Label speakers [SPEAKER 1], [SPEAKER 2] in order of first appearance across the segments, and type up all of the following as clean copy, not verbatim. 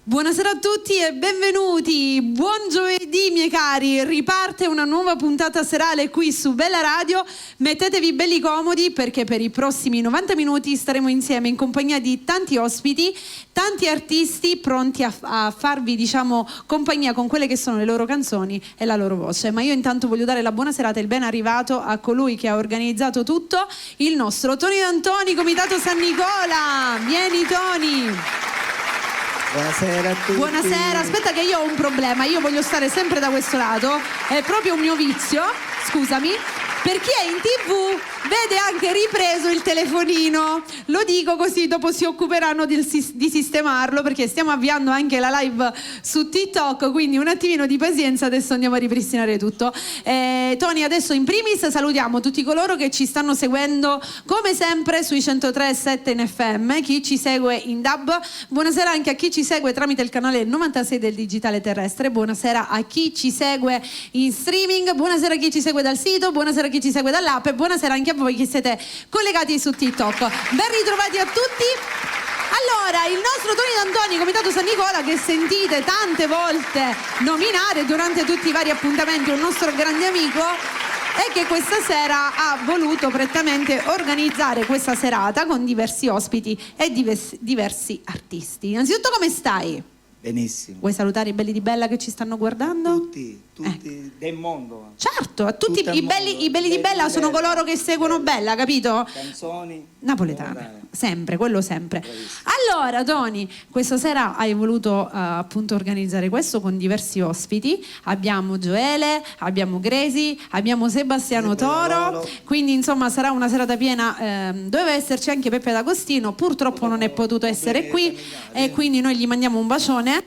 [SPEAKER 1] Buonasera a tutti e benvenuti, buon giovedì miei cari, riparte una nuova puntata serale qui su Bella Radio, mettetevi belli comodi perché per i prossimi 90 minuti staremo insieme in compagnia di tanti ospiti, tanti artisti pronti a farvi compagnia con quelle che sono le loro canzoni e la loro voce, ma io intanto voglio dare la buona serata e il ben arrivato a colui che ha organizzato tutto, il nostro Tony D'Antoni, Comitato San Nicola, vieni Tony!
[SPEAKER 2] Buonasera a tutti.
[SPEAKER 1] Buonasera, aspetta che io ho un problema, io voglio stare sempre da questo lato, è proprio un mio vizio, scusami. Per chi è in TV vede anche ripreso il telefonino, lo dico così dopo si occuperanno di sistemarlo perché stiamo avviando anche la live su TikTok, quindi un attimino di pazienza, adesso andiamo a ripristinare tutto. Tony, adesso in primis salutiamo tutti coloro che ci stanno seguendo come sempre sui 103.7 in FM, chi ci segue in DAB, buonasera anche a chi ci segue tramite il canale 96 del digitale terrestre, buonasera a chi ci segue in streaming, buonasera a chi ci segue dal sito, buonasera a chi ci segue dall'app e buonasera anche a voi che siete collegati su TikTok. Ben ritrovati a tutti. Allora, il nostro Tony D'Antoni, Comitato San Nicola, che sentite tante volte nominare durante tutti i vari appuntamenti, un nostro grande amico, e che questa sera ha voluto prettamente organizzare questa serata con diversi ospiti e diversi artisti. Innanzitutto, come stai?
[SPEAKER 2] Benissimo.
[SPEAKER 1] Vuoi salutare i belli di Bella che ci stanno guardando?
[SPEAKER 2] Tutti del mondo.
[SPEAKER 1] Certo, a tutti i belli di Bella sono coloro che seguono Bella, capito?
[SPEAKER 2] Canzoni
[SPEAKER 1] napoletane, sempre, quello sempre. Allora, Tony, questa sera hai voluto appunto organizzare questo con diversi ospiti. Abbiamo Gioele, abbiamo Gresi, abbiamo Sebastiano Toro, quindi insomma sarà una serata piena. Doveva esserci anche Peppe D'Agostino, purtroppo non è potuto essere qui e quindi noi gli mandiamo un bacione.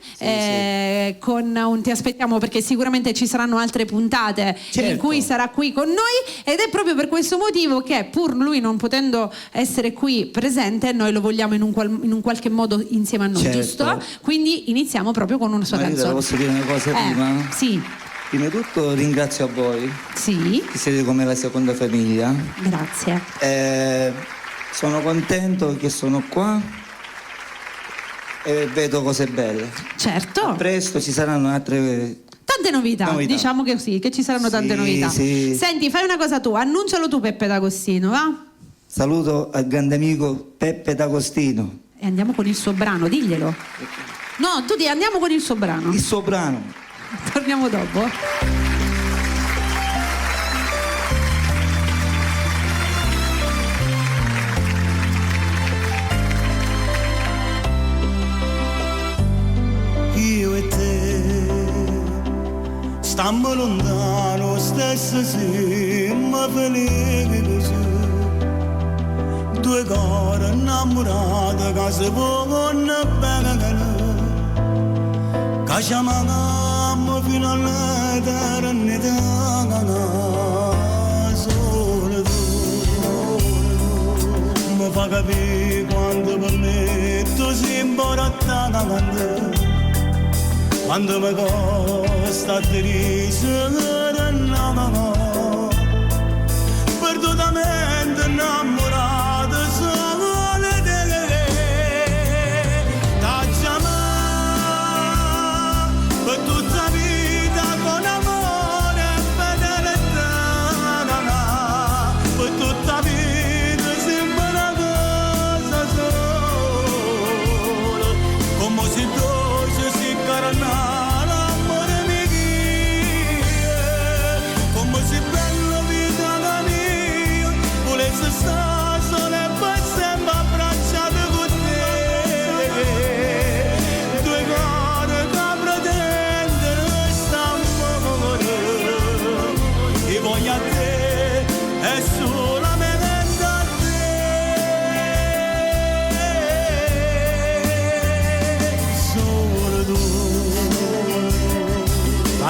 [SPEAKER 1] Con un ti aspettiamo perché sicuramente ci saranno altre puntate in cui sarà qui con noi ed è proprio per questo motivo che pur lui non potendo essere qui presente noi lo vogliamo in un qualche modo insieme a noi, giusto? Quindi iniziamo proprio con una sua canzone.
[SPEAKER 2] Posso dire una cosa prima?
[SPEAKER 1] Sì.
[SPEAKER 2] Prima di tutto ringrazio a voi,
[SPEAKER 1] sì,
[SPEAKER 2] che siete come la seconda famiglia.
[SPEAKER 1] Grazie.
[SPEAKER 2] Sono contento che sono qua e vedo cose belle.
[SPEAKER 1] Certo.
[SPEAKER 2] A presto ci saranno altre
[SPEAKER 1] tante novità. Diciamo che sì, che ci saranno tante novità.
[SPEAKER 2] Sì.
[SPEAKER 1] Senti, fai una cosa tu, annuncialo tu Peppe D'Agostino, va?
[SPEAKER 2] Saluto al grande amico Peppe D'Agostino.
[SPEAKER 1] E andiamo con il suo brano, diglielo. No, tu andiamo con il suo brano.
[SPEAKER 2] Il suo brano.
[SPEAKER 1] Torniamo dopo.
[SPEAKER 3] Io e te stammo lontano, stesso siamo felici così. Due cuori innamorati che si vogliono bene, che ci amano fino all'eternità. Solo tu mi fa capire quando per me tu sei importante. Quando mi costa triste, no, perdutamente innamorato solo di te. T'ho chiamato per tutta la vita con amore e fedeltà. Per tutta la vita sembra una cosa sola, come se dolce si carana.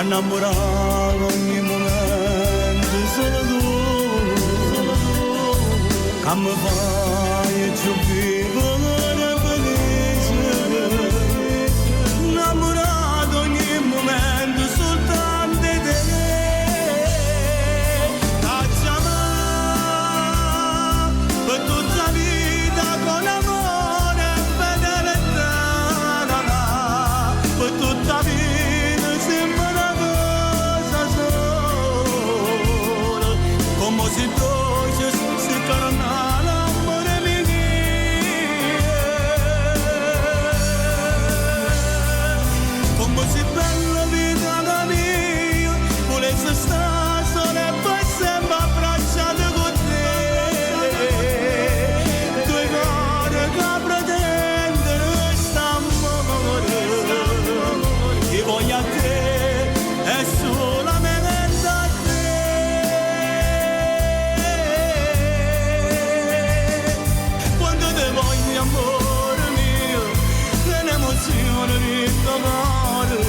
[SPEAKER 3] Innamorato ogni momento solo tu, che mi fai più vivo e felice. Innamorato ogni momento soltanto di te. T'ho chiamato per tutta la vita con amore e fedeltà. passione di tuo cuore,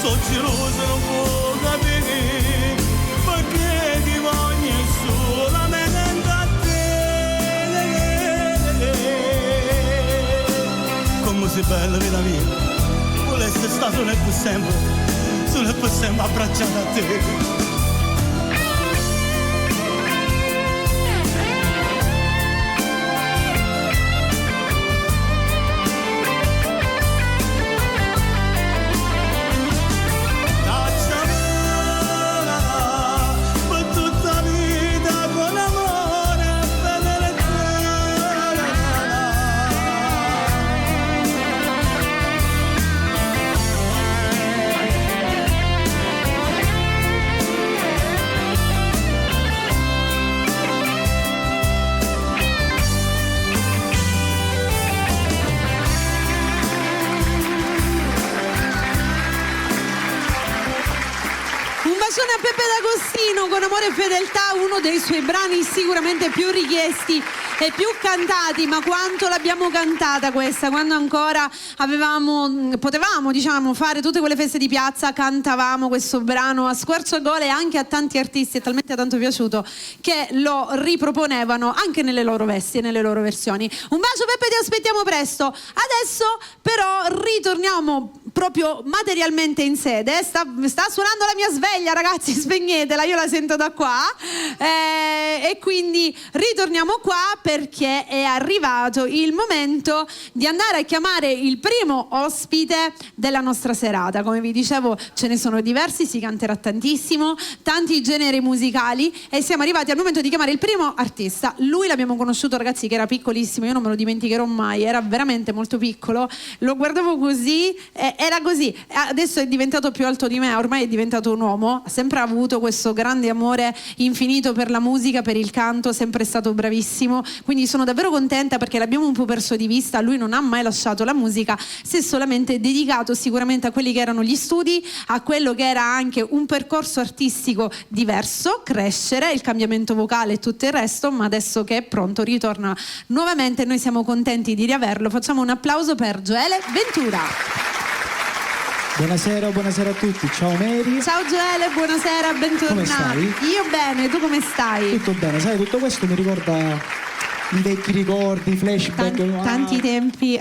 [SPEAKER 3] sono geloso non può capire, perché ti voglio solamente a te. Come sei bella vita mia, volesse stare solo e per sempre abbracciata a te.
[SPEAKER 1] A Peppe D'Agostino con Amore e Fedeltà, uno dei suoi brani sicuramente più richiesti e più cantati. Ma quanto l'abbiamo cantata questa, quando ancora potevamo diciamo fare tutte quelle feste di piazza, cantavamo questo brano a squarciagole e anche a tanti artisti è talmente tanto piaciuto che lo riproponevano anche nelle loro vesti e nelle loro versioni. Un bacio Peppe, ti aspettiamo presto. Adesso però ritorniamo proprio materialmente in sede. Sta suonando la mia sveglia, ragazzi, spegnetela, io la sento da qua, e quindi ritorniamo qua perché è arrivato il momento di andare a chiamare il primo ospite della nostra serata. Come vi dicevo, ce ne sono diversi, si canterà tantissimo, tanti generi musicali, e siamo arrivati al momento di chiamare il primo artista. Lui l'abbiamo conosciuto, ragazzi, che era piccolissimo, io non me lo dimenticherò mai, era veramente molto piccolo, lo guardavo così, era così, adesso è diventato più alto di me, ormai è diventato un uomo, ha sempre avuto questo grande amore infinito per la musica, per il canto, sempre stato bravissimo, quindi sono davvero contenta perché l'abbiamo un po' perso di vista. Lui non ha mai lasciato la musica, si è solamente dedicato sicuramente a quelli che erano gli studi, a quello che era anche un percorso artistico diverso, crescere, il cambiamento vocale e tutto il resto, ma adesso che è pronto ritorna nuovamente, noi siamo contenti di riaverlo. Facciamo un applauso per Gioele Ventura.
[SPEAKER 4] Buonasera a tutti, ciao Mary.
[SPEAKER 1] Ciao Gioele, buonasera, bentornato.
[SPEAKER 4] Come stai?
[SPEAKER 1] Io bene, tu come stai?
[SPEAKER 4] Tutto bene, sai, tutto questo mi ricorda i vecchi ricordi, i flashback.
[SPEAKER 1] Tanti tempi.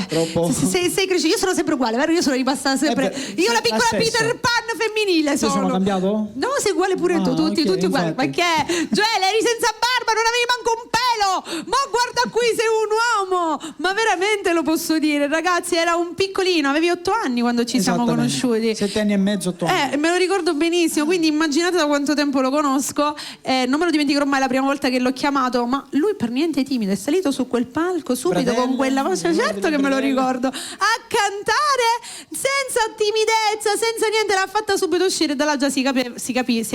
[SPEAKER 4] Troppo.
[SPEAKER 1] Sei cresciuto, io sono sempre uguale, vero? Io sono rimasta sempre. Io la piccola Peter Pan femminile sono.
[SPEAKER 4] Sono cambiato?
[SPEAKER 1] No, sei uguale pure tu, tutti uguali. Ma che è? Gioele, eri senza barba, non avevi manco un pelo. Ma guarda qui, sei un uomo. Ma veramente lo posso dire, ragazzi, era un piccolino, avevi 8 anni quando ci siamo conosciuti.
[SPEAKER 4] 7 anni e mezzo, 8 anni.
[SPEAKER 1] Me lo ricordo benissimo, quindi immaginate da quanto tempo lo conosco. Non me lo dimenticherò mai la prima volta che l'ho chiamato, ma lui per niente timido, è salito su quel palco subito con quella voce, certo che me lo ricordo, a cantare senza timidezza, senza niente, l'ha fatta subito uscire, da là già si è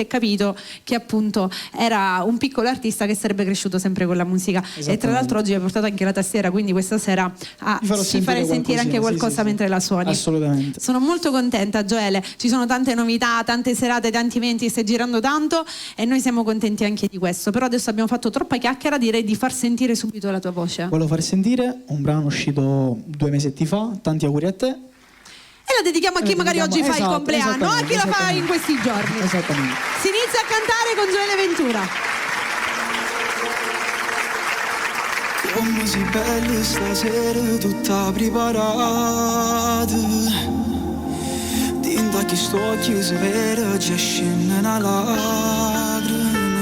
[SPEAKER 1] capito che appunto era un piccolo artista che sarebbe cresciuto sempre con la musica. E tra l'altro oggi hai portato anche la tastiera, quindi questa sera ci farei sentire anche qualcosa mentre la suoni.
[SPEAKER 4] Assolutamente.
[SPEAKER 1] Sono molto contenta, Gioele, ci sono tante novità, tante serate, tanti eventi, stai girando tanto e noi siamo contenti anche di questo. Però adesso abbiamo fatto troppa chiacchiera, direi di far sentire subito la tua voce.
[SPEAKER 4] Volevo far sentire un brano uscito 2 mesetti fa, tanti auguri a te.
[SPEAKER 1] E la dedichiamo a chi magari oggi fa il compleanno, a chi la fa in questi giorni.
[SPEAKER 4] Esattamente.
[SPEAKER 1] Si inizia a cantare con Gioele Ventura.
[SPEAKER 5] Come sei bella stasera, tutta preparata. Tinta che sto chiusa vera, ci scende una lacrima.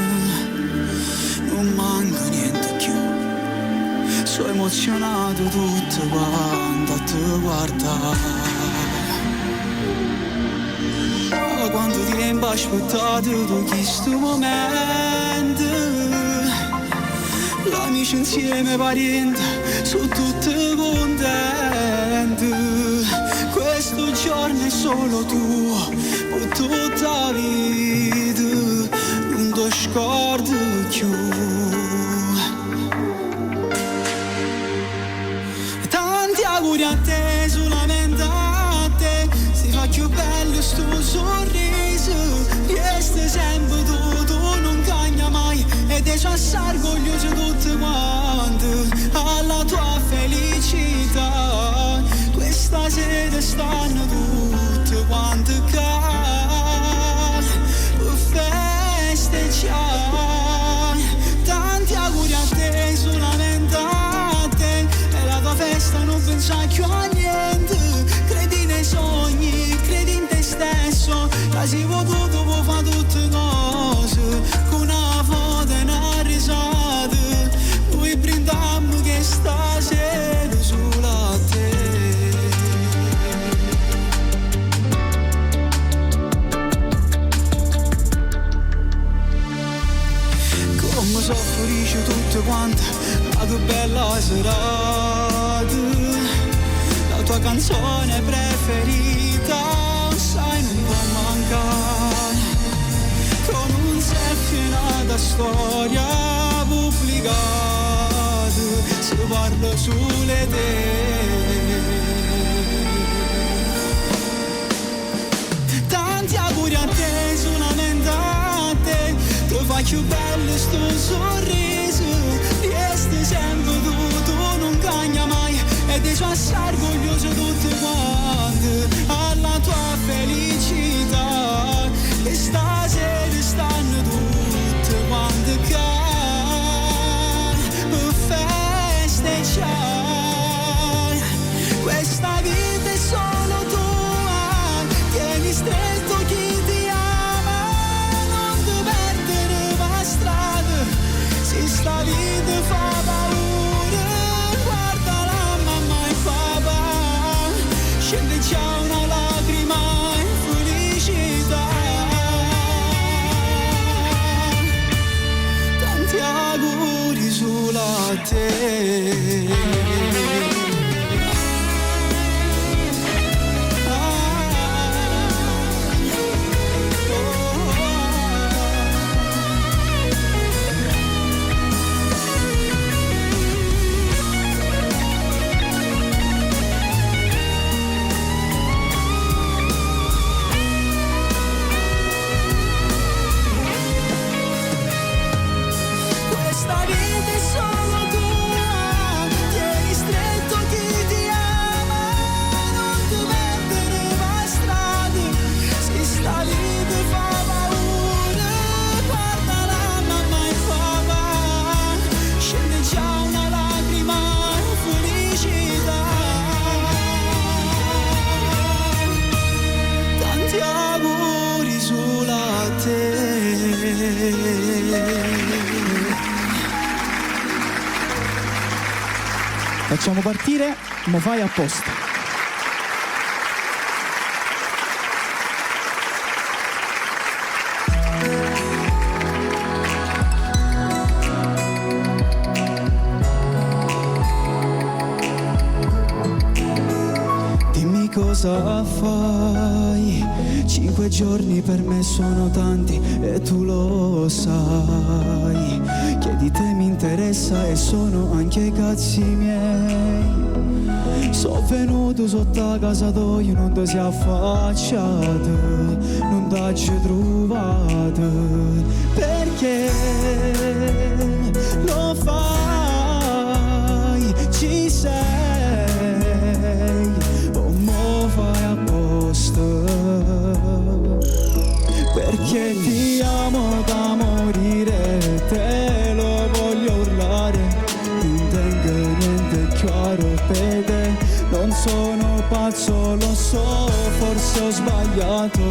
[SPEAKER 5] Non manca niente più, sono emozionato tutto quanto a te guardare. Oh, quanto tempo ho aspettato tu questo momento. L'amici insieme, parenti, sono tutti contenti. Questo giorno è solo tuo, per tutta la vita, non ti scordo più. Tanti auguri a te, solamente a te, si fa più bello sto sorriso, resta sempre tu non cambia mai, ed è già orgoglioso tutti quanti alla tua felicità. Questa sera canzone preferita, sai non può mancare, con un selfie nata storia pubblicata, si parla sulle tanti auguri a te, solamente a te, ti fa più bello sto sorriso, resti sempre tu non cagna mai, e ti sono assai orgoglioso tutti quanti, alla tua felicità, e stasera stanno tutti quanti che festeggiare, questa vita è solo tua, tieni stretto chi ti ama, non ti perdere per strada, se sta vita fa paura, guarda la mamma e papà, scende già una lacrima in felicità, tanti auguri sulla te. Questa vita è solo tua, tieni stretto chi ti ama, non ti perdere per strada, se sta vita fa paura, guarda la mamma e papà, scende già una lacrima in felicità, tanti auguri sulla te.
[SPEAKER 4] Facciamo partire, mo fai apposta.
[SPEAKER 5] Dimmi cosa fai, 5 giorni per me sono tanti e tu lo sai, che di te mi interessa e sono anche i cazzi miei. Sono venuto sotto a casa tua, non ti sei affacciato, non t'hai trovato, perché lo fai, ci sei, o mo fai apposta, perché ti amo da morire, te lo voglio urlare, non tengo niente chiaro per te, non sono pazzo, lo so, forse ho sbagliato,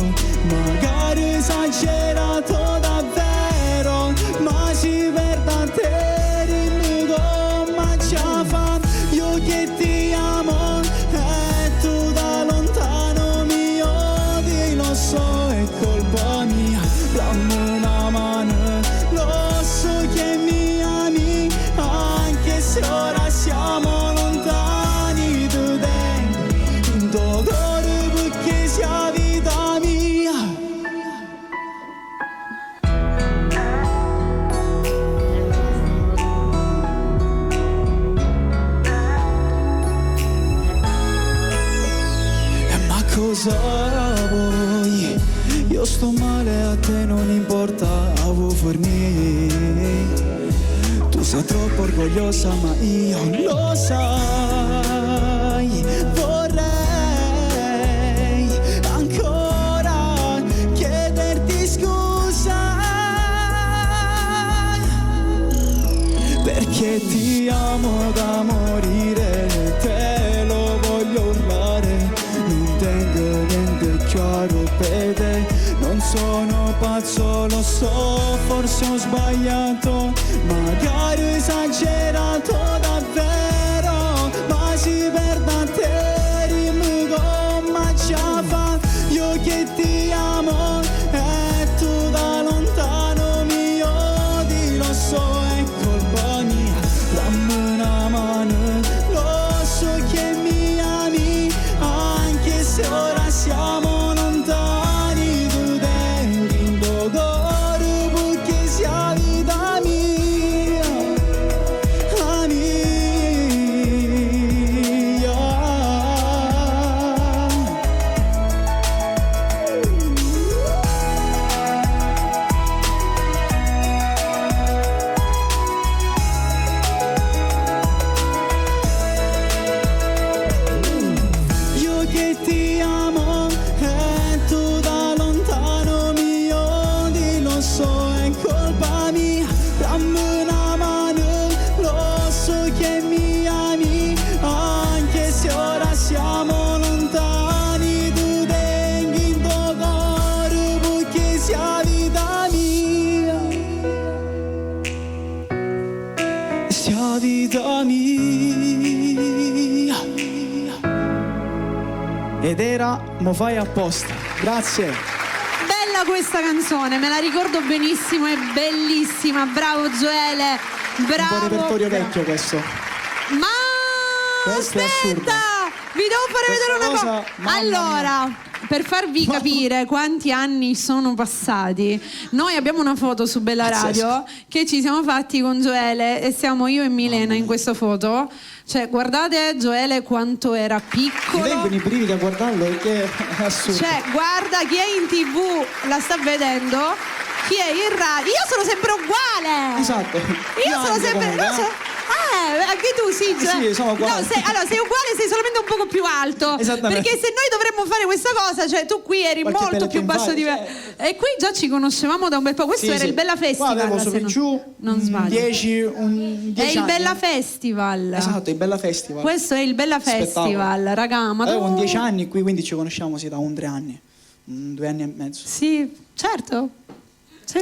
[SPEAKER 5] magari esagerato davvero, ma si perde a te, dimmi come ci fa, io che ti amo e tu da lontano mi odi, lo so, è colpa mia, dammi una mano, lo so che mi ami, anche se ora siamo lontani, tu dentro un tuo cuore perché sia vita mia. Ma cosa vuoi? Io sto male, a te non importa, avevo for me. Tu sei troppo orgogliosa, ma io lo sai. Vorrei ancora chiederti scusa, perché ti amo da morire, te lo voglio urlare, non tengo niente chiaro per te, non sono pazzo, lo so, forse ho sbagliato, magari ho esagerato davvero, ma si perde a te, dimmi come ci fa, io che ti amo e tu da lontano mi odi, lo so, è colpa mia, dammi una mano, lo so che mi ami, ti amo e tu da lontano mi odi, lo so è colpa mia, dammi una mano, lo so che mi ami, anche se ora siamo lontani, tu tengi in tuo cuore perché sia vita mia, sia vita mia. Ed era Mo fai apposta. Grazie.
[SPEAKER 1] Bella questa canzone, me la ricordo benissimo, è bellissima. Bravo Gioele, bravo.
[SPEAKER 4] Un po' repertorio vecchio questo.
[SPEAKER 1] Ma
[SPEAKER 4] Questo è assurdo.
[SPEAKER 1] aspetta, vi devo fare
[SPEAKER 4] Questa
[SPEAKER 1] vedere una
[SPEAKER 4] cosa,
[SPEAKER 1] cosa.
[SPEAKER 4] mamma
[SPEAKER 1] Allora, per farvi capire quanti anni sono passati, noi abbiamo una foto su Bella Radio che ci siamo fatti con Gioele e siamo io e Milena in questa foto. Cioè, guardate Gioele quanto era
[SPEAKER 4] Mi
[SPEAKER 1] piccolo.
[SPEAKER 4] vengono i brividi a guardarlo perché è assurdo.
[SPEAKER 1] Cioè, guarda, chi è in TV la sta vedendo, chi è in radio. Io sono sempre uguale.
[SPEAKER 4] Esatto.
[SPEAKER 1] Io sono
[SPEAKER 4] anche
[SPEAKER 1] sempre.
[SPEAKER 4] comunque,
[SPEAKER 1] non so- anche tu sì,
[SPEAKER 4] Sì, sono uguale.
[SPEAKER 1] No, allora sei uguale, sei solamente un poco più alto.
[SPEAKER 4] Esattamente.
[SPEAKER 1] Perché se noi dovremmo fare questa cosa, cioè tu qui eri
[SPEAKER 4] Qualche
[SPEAKER 1] molto
[SPEAKER 4] pelle
[SPEAKER 1] più
[SPEAKER 4] più
[SPEAKER 1] basso
[SPEAKER 4] in
[SPEAKER 1] di me.
[SPEAKER 4] faccia,
[SPEAKER 1] E qui già ci conoscevamo da un bel po'. Questo
[SPEAKER 4] Sì,
[SPEAKER 1] era
[SPEAKER 4] sì.
[SPEAKER 1] il Bella Festival.
[SPEAKER 4] Qua avevo su
[SPEAKER 1] se
[SPEAKER 4] e
[SPEAKER 1] non-
[SPEAKER 4] giù
[SPEAKER 1] non sbaglio.
[SPEAKER 4] 10
[SPEAKER 1] È il
[SPEAKER 4] anni.
[SPEAKER 1] Bella Festival.
[SPEAKER 4] Esatto, il Bella Festival.
[SPEAKER 1] Questo è il Bella
[SPEAKER 4] Spettacolo.
[SPEAKER 1] Festival, raga. Ma
[SPEAKER 4] Avevo
[SPEAKER 1] tu-
[SPEAKER 4] 10 anni qui, quindi ci conosciamo sì, da 3 anni. 2 anni e mezzo.
[SPEAKER 1] Sì, certo. Sì.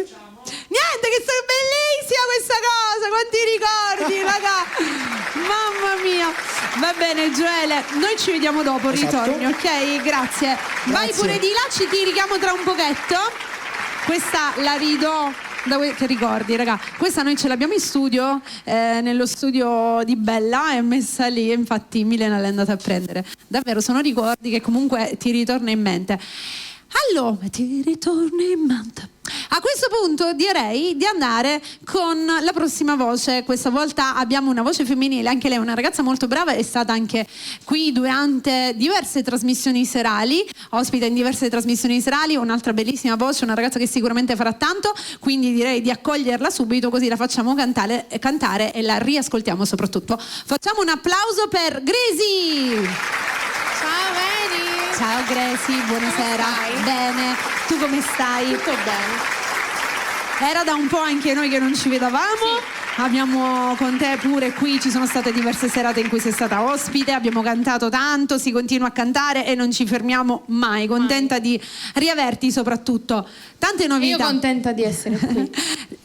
[SPEAKER 1] Niente, che sei bellissima questa cosa, quanti ricordi, raga. Mamma mia. Va bene, Gioele, noi ci vediamo dopo,
[SPEAKER 4] Esatto.
[SPEAKER 1] ritorni, ok? Grazie. Vai
[SPEAKER 4] Grazie.
[SPEAKER 1] pure di là, ci ti richiamo tra un pochetto. Questa la ridò. Che ricordi, raga? Questa noi ce l'abbiamo in studio, nello studio di Bella, è messa lì, infatti Milena l'è andata a prendere. Davvero, sono ricordi che comunque ti ritorna in mente. Allora, ti ritorna in mente. A questo punto direi di andare con la prossima voce. Questa volta abbiamo una voce femminile, anche lei è una ragazza molto brava, è stata anche qui durante diverse trasmissioni serali, ospita in diverse trasmissioni serali, un'altra bellissima voce, una ragazza che sicuramente farà tanto, quindi direi di accoglierla subito, così la facciamo cantare e la riascoltiamo soprattutto. Facciamo un applauso per Gresi!
[SPEAKER 6] Ciao Veri!
[SPEAKER 1] Ciao Gresi, buonasera.
[SPEAKER 6] Come stai?
[SPEAKER 1] Bene, tu come stai?
[SPEAKER 6] Tutto bene.
[SPEAKER 1] Era da un po' anche noi che non ci vedevamo. Abbiamo con te pure qui, ci sono state diverse serate in cui sei stata ospite, abbiamo cantato tanto, si continua a cantare e non ci fermiamo mai. Contenta di riaverti soprattutto. Tante novità.
[SPEAKER 6] Io contenta di essere qui.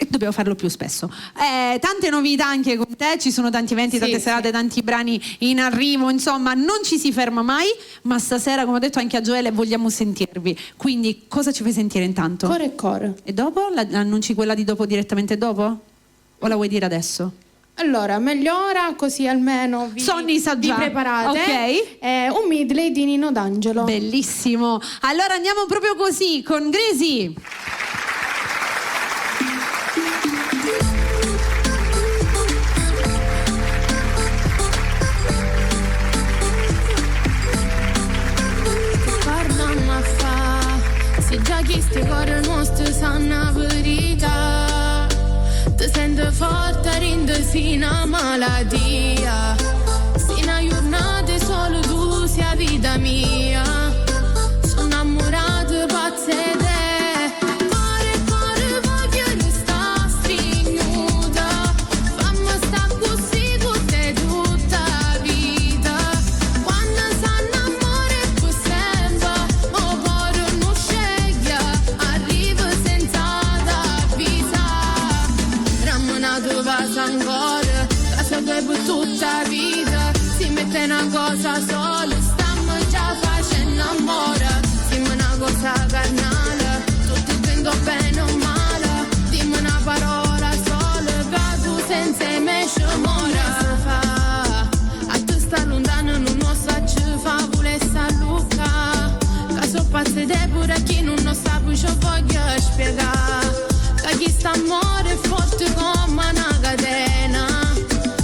[SPEAKER 1] Dobbiamo farlo più spesso. Tante novità anche con te, ci sono tanti eventi, tante
[SPEAKER 6] Sì,
[SPEAKER 1] serate, tanti brani in arrivo, insomma non ci si ferma mai, ma stasera, come ho detto anche a Gioele, vogliamo sentirvi. Quindi cosa ci fai sentire intanto?
[SPEAKER 6] Core e core.
[SPEAKER 1] E dopo? Annunci quella di dopo direttamente dopo? O la vuoi dire adesso?
[SPEAKER 6] Allora, meglio ora, così almeno vi
[SPEAKER 1] sa già.
[SPEAKER 6] preparate.
[SPEAKER 1] Ok.
[SPEAKER 6] Un medley di Nino D'Angelo.
[SPEAKER 1] Bellissimo. Allora andiamo proprio così con Gresi.
[SPEAKER 6] Parliamo a fa, se già che sti cuore nostri sanno la verità. Ti sento forte, rende sino a malattia. Sino a giornate solo tu sia vita mia. Sono innamorata pazza di te. Cuore, voglio restare stringuta. Fammi sta così tutta la vita. Quando s'annamora è per sempre. Ma cuore non sceglie, arriva senza t'avvisare. Rammenato passa ancora, la segue per tutta la vita. Si mette una cosa sola, stiamo già facendo amore. Dimmi una cosa carnale, tutto vendo bene o male. Dimmi una parola sola, che tu senza me ci mora. A te sta lontano non lo sa ci fa, vuole sta Luca. Che so pazze de pure chi non lo sa, poi ci voglio spiegare. Che chi sta amore è forte come una catena.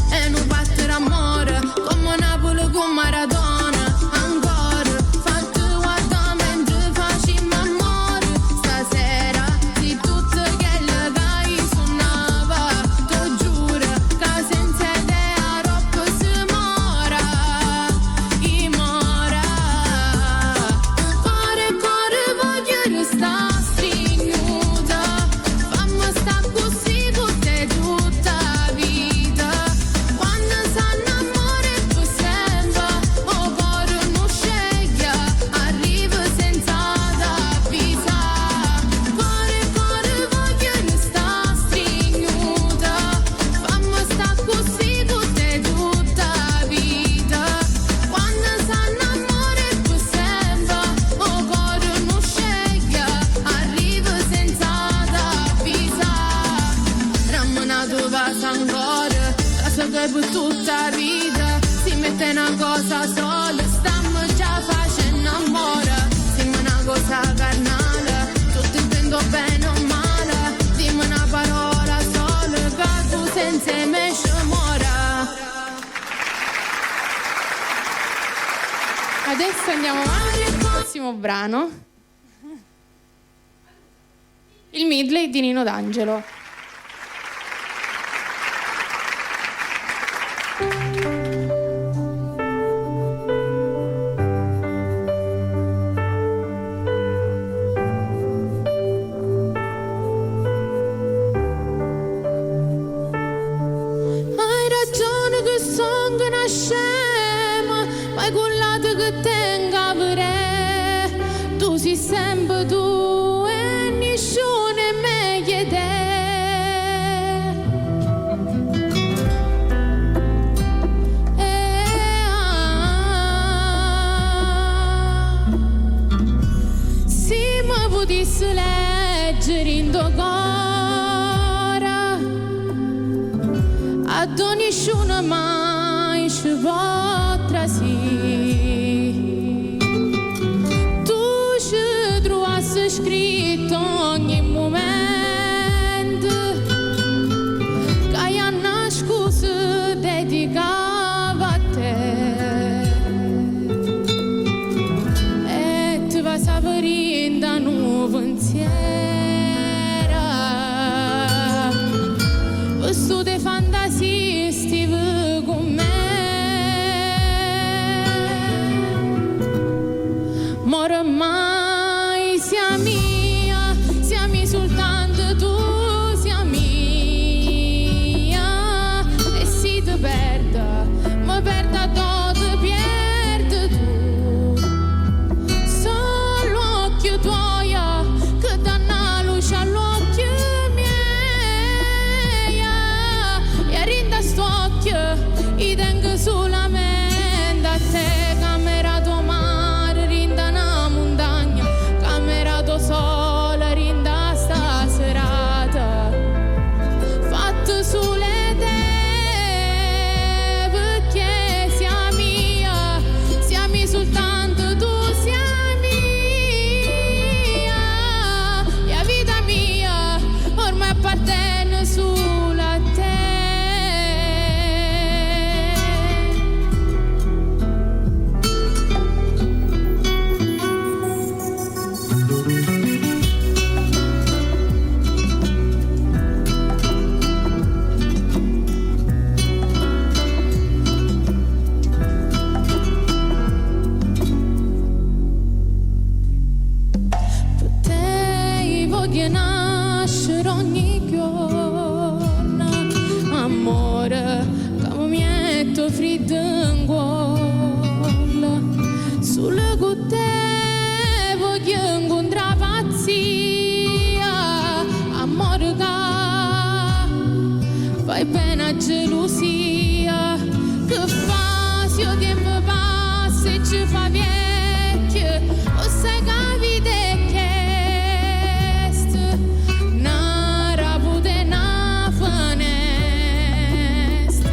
[SPEAKER 6] E non battere amore come Napoli con Maradona. Ancora fatti guarda mentre facciamo amore. Stasera di tutte che le gai suonava. Ti giuro che senza te a roba si mora. I mora. andiamo avanti al prossimo brano. Il medley di Nino D'Angelo. Hai ragione che sono una scema, ma è quell'altro che tengo a vedere. Tu sei sempre tu e nessuno è meglio di te. Se mi potessi leggere in tuo cuore, a nessuno mai ci potrà sì. Tu ci trovassi scritto ogni momento che hai una scusa dedicava a te. E ti va saporendo da nuovo pensiero, questo de fantasie stive con me. Ma ormai sia mia, siamo soltanto tu, sia mia. E se ti perda, mi perda tutto, perdi tu. Solo occhio tuoi che danno luce all'occhio miei. E rinda st'occhio, i tengo solamente a te. Camera tua mare, rinda una montagna. Camera tua sola, rinda sta serata. Fatto sulle te, perché sia mia, siamo soltanto tu, sia mia. E la vita mia ormai appartiene solo a te. Per te voglio nascere ogni giorno, amore, che mi metto freddo in cuore. Solo con te voglio incontrare pazzia, amore che fai bene a gelosia, che fa se il tempo passa e ci fa vecchio. O sai che la vita è questa, una raputa e una finestra,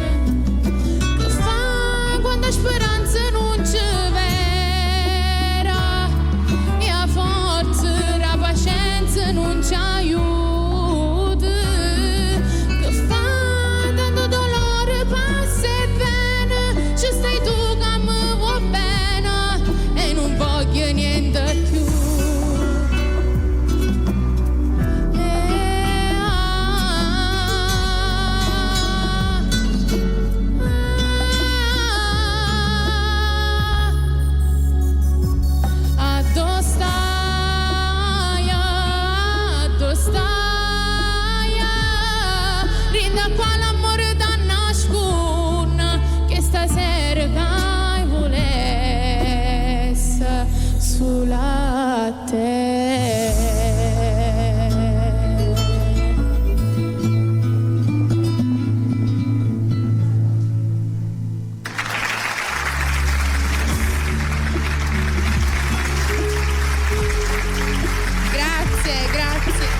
[SPEAKER 6] che fa quando la speranza non c'è vera e a forza la pazienza non ci aiuta, che fa tanto dolore passa e bene. Ci stai tu che mi vuoi bene e non voglio niente più. Addo stai, rinda qua l'amore da nascon, che stasera che volesse sulla te. Grazie, grazie.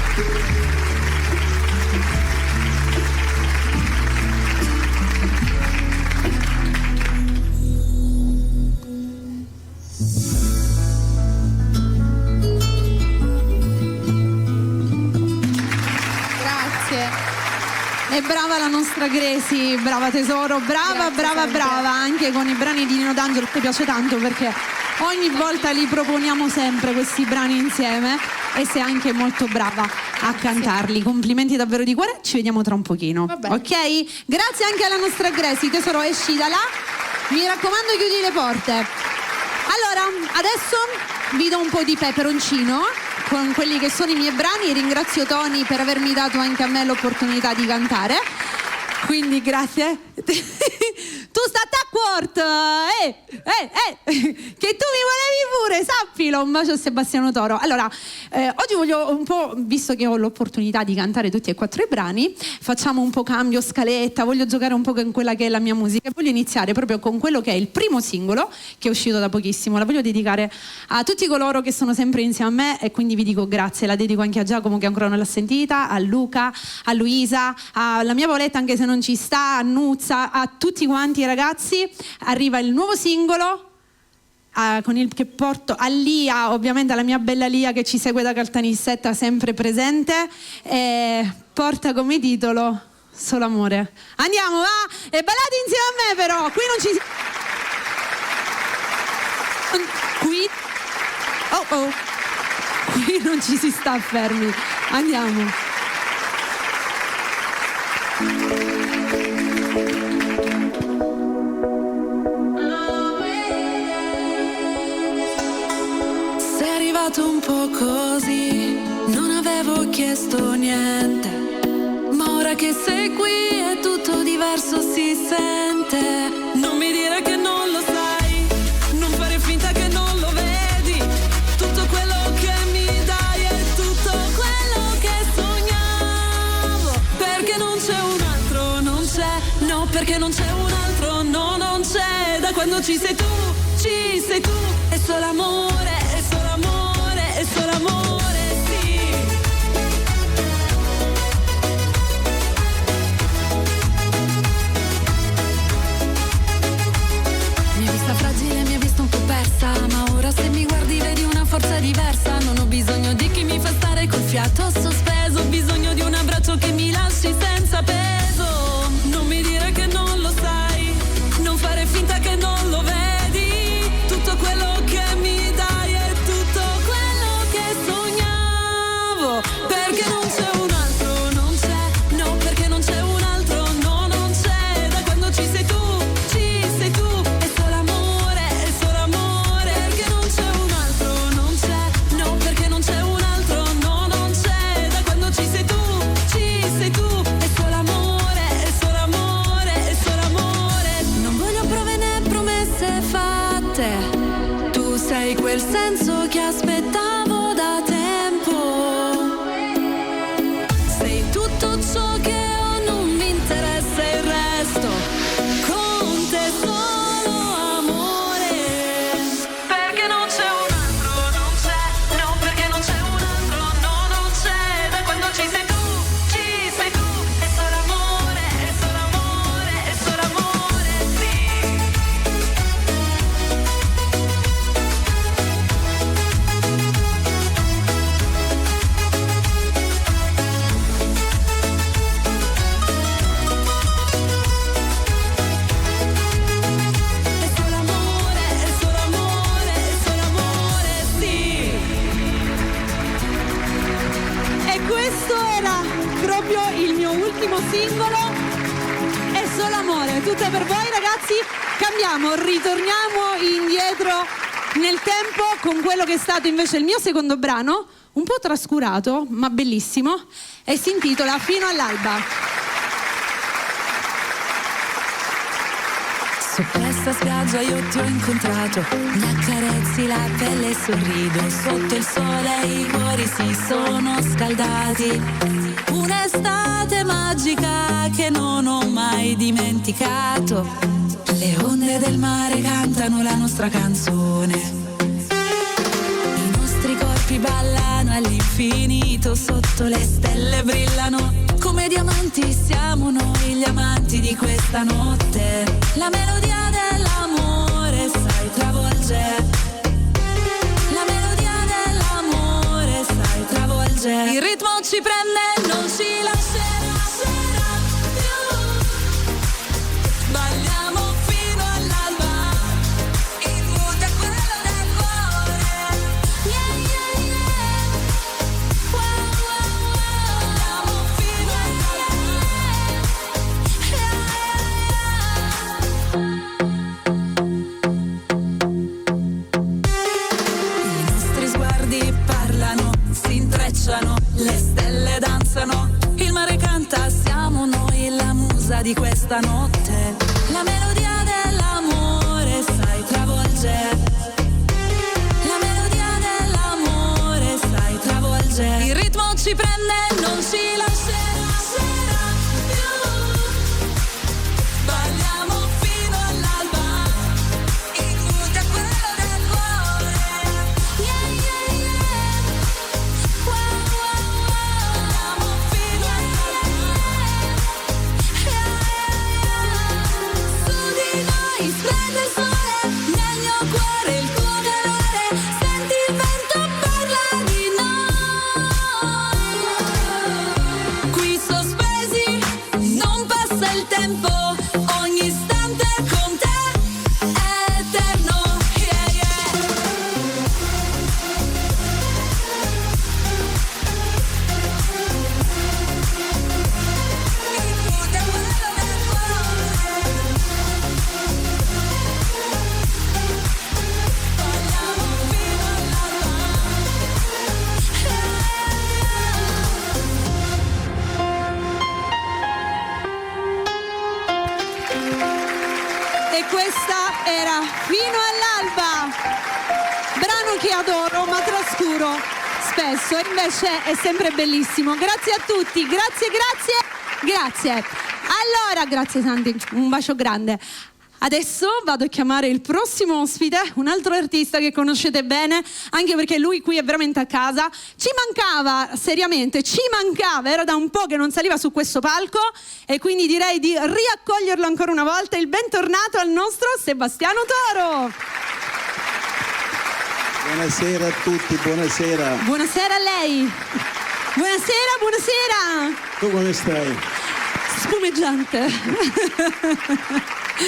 [SPEAKER 1] E brava la nostra Gracie, brava tesoro, brava,
[SPEAKER 6] Grazie,
[SPEAKER 1] brava,
[SPEAKER 6] sempre.
[SPEAKER 1] brava, anche con i brani di Nino D'Angelo, ti piace tanto perché ogni volta li proponiamo sempre questi brani insieme e sei anche molto brava a cantarli. Complimenti davvero di cuore, ci vediamo tra un pochino. Ok? Grazie anche alla nostra Gracie, tesoro, esci da là. Mi raccomando, chiudi le porte. Allora, adesso vi do un po' di peperoncino con quelli che sono i miei brani. Ringrazio Tony per avermi dato anche a me l'opportunità di cantare. Quindi grazie. Tu state a quarto, che tu mi volevi pure, sappilo. Un bacio a Sebastiano Toro. Allora, oggi voglio un po', visto che ho l'opportunità di cantare tutti e 4 i brani, facciamo un po' cambio scaletta, voglio giocare un po' con quella che è la mia musica. Voglio iniziare proprio con quello che è il primo singolo, che è uscito da pochissimo. La voglio dedicare a tutti coloro che sono sempre insieme a me e quindi vi dico grazie. La dedico anche a Giacomo che ancora non l'ha sentita, a Luca, a Luisa, alla mia Paoletta anche se non ci sta, a Nuzza, a tutti quanti i ragazzi. Arriva il nuovo singolo con il che porto a Lia, ovviamente alla mia bella Lia che ci segue da Caltanissetta, sempre presente, e porta come titolo Solo amore. Andiamo, va? E ballate insieme a me, però qui non ci qui non ci si sta fermi. Andiamo.
[SPEAKER 7] Un po' così, non avevo chiesto niente, ma ora che sei qui è tutto diverso, si sente. Non mi dire che non lo sai, non fare finta che non lo vedi. Tutto quello che mi dai è tutto quello che sognavo. Perché non c'è un altro, non c'è, no, perché non c'è un altro, no, non c'è. Da quando ci sei tu, è solo amore, è solo amore. È solo amore, sì. Mi hai vista fragile, mi hai vista un po' persa, ma ora se mi guardi vedi una forza diversa. Non ho bisogno di chi mi fa stare col fiato sospeso, ho bisogno di un abbraccio che mi lasci senza peso. Non mi dire che non lo sai, non fare finta che non lo vedi. Tutto quello che mi dai è tutto quello che sognavo. Perché non c'è un altro, non c'è, no, perché non c'è un altro, no, non c'è. Da quando ci sei tu, è solo amore, è solo amore. Perché non c'è un altro, non c'è, no, perché non c'è un altro, no, non c'è. Da quando ci sei tu, è solo amore, è solo amore, è solo amore. Non voglio prove né promesse fatte, tu sei quel senso che aspettavo da tempo. Sei tutto ciò che ho, non mi interessa il resto. Con te solo amore. Perché non c'è un altro, non c'è, no, perché non c'è un altro, no, non c'è. Da quando ci sei tu, è solo amore, è solo amore, è solo amore, sì. È solo amore, è solo amore, è solo amore, sì.
[SPEAKER 1] E questo era proprio il mio ultimo singolo, È solo amore. Tutto per voi ragazzi. Cambiamo, ritorniamo indietro nel tempo con quello che è stato invece il mio secondo brano, un po' trascurato ma bellissimo, e si intitola Fino all'alba.
[SPEAKER 7] Su questa spiaggia io ti ho incontrato, mi accarezzi la pelle e sorrido, sotto il sole i cuori si sono scaldati. Un'estate magica che non ho mai dimenticato, le onde del mare cantano la nostra canzone, i nostri corpi ballano all'infinito, sotto le stelle brillano come diamanti, siamo noi gli amanti di questa notte. La melodia dell'amore sai travolgere, la melodia dell'amore sai travolgere. Il ritmo ci prende, non ci lascerà più. Balliamo fino all'alba, il mood è quello del passano, il mare canta, siamo noi la musa di questa notte. La melodia dell'amore sai travolgere. La melodia dell'amore sai travolgere. Il ritmo ci prende, non ci lascerà più. Balliamo fino all'alba, il mood è quello del cuore. Yeah, yeah, yeah. Wow, wow, wow. Balliamo fino all'alba. Yeah, yeah, yeah. Su di noi splende il sole, nel mio cuore il tuo calore. Senti il vento parla di noi. Qui sospesi, non passa il tempo, ogni istante con te è eterno. Yeah, yeah. Il mood è quello del cuore. Balliamo fino
[SPEAKER 1] E questa era Fino all'alba, brano che adoro ma trascuro spesso, e invece è sempre bellissimo. Grazie a tutti, grazie. Allora, grazie Santi, un bacio grande. Adesso vado a chiamare il prossimo ospite, un altro artista che conoscete bene, anche perché lui qui è veramente a casa. Ci mancava, seriamente, era da un po' che non saliva su questo palco, e quindi direi di riaccoglierlo ancora una volta. Il bentornato al nostro Sebastiano Toro.
[SPEAKER 8] Buonasera a tutti, buonasera.
[SPEAKER 1] Buonasera a lei. Buonasera.
[SPEAKER 8] Tu come stai?
[SPEAKER 1] Spumeggiante.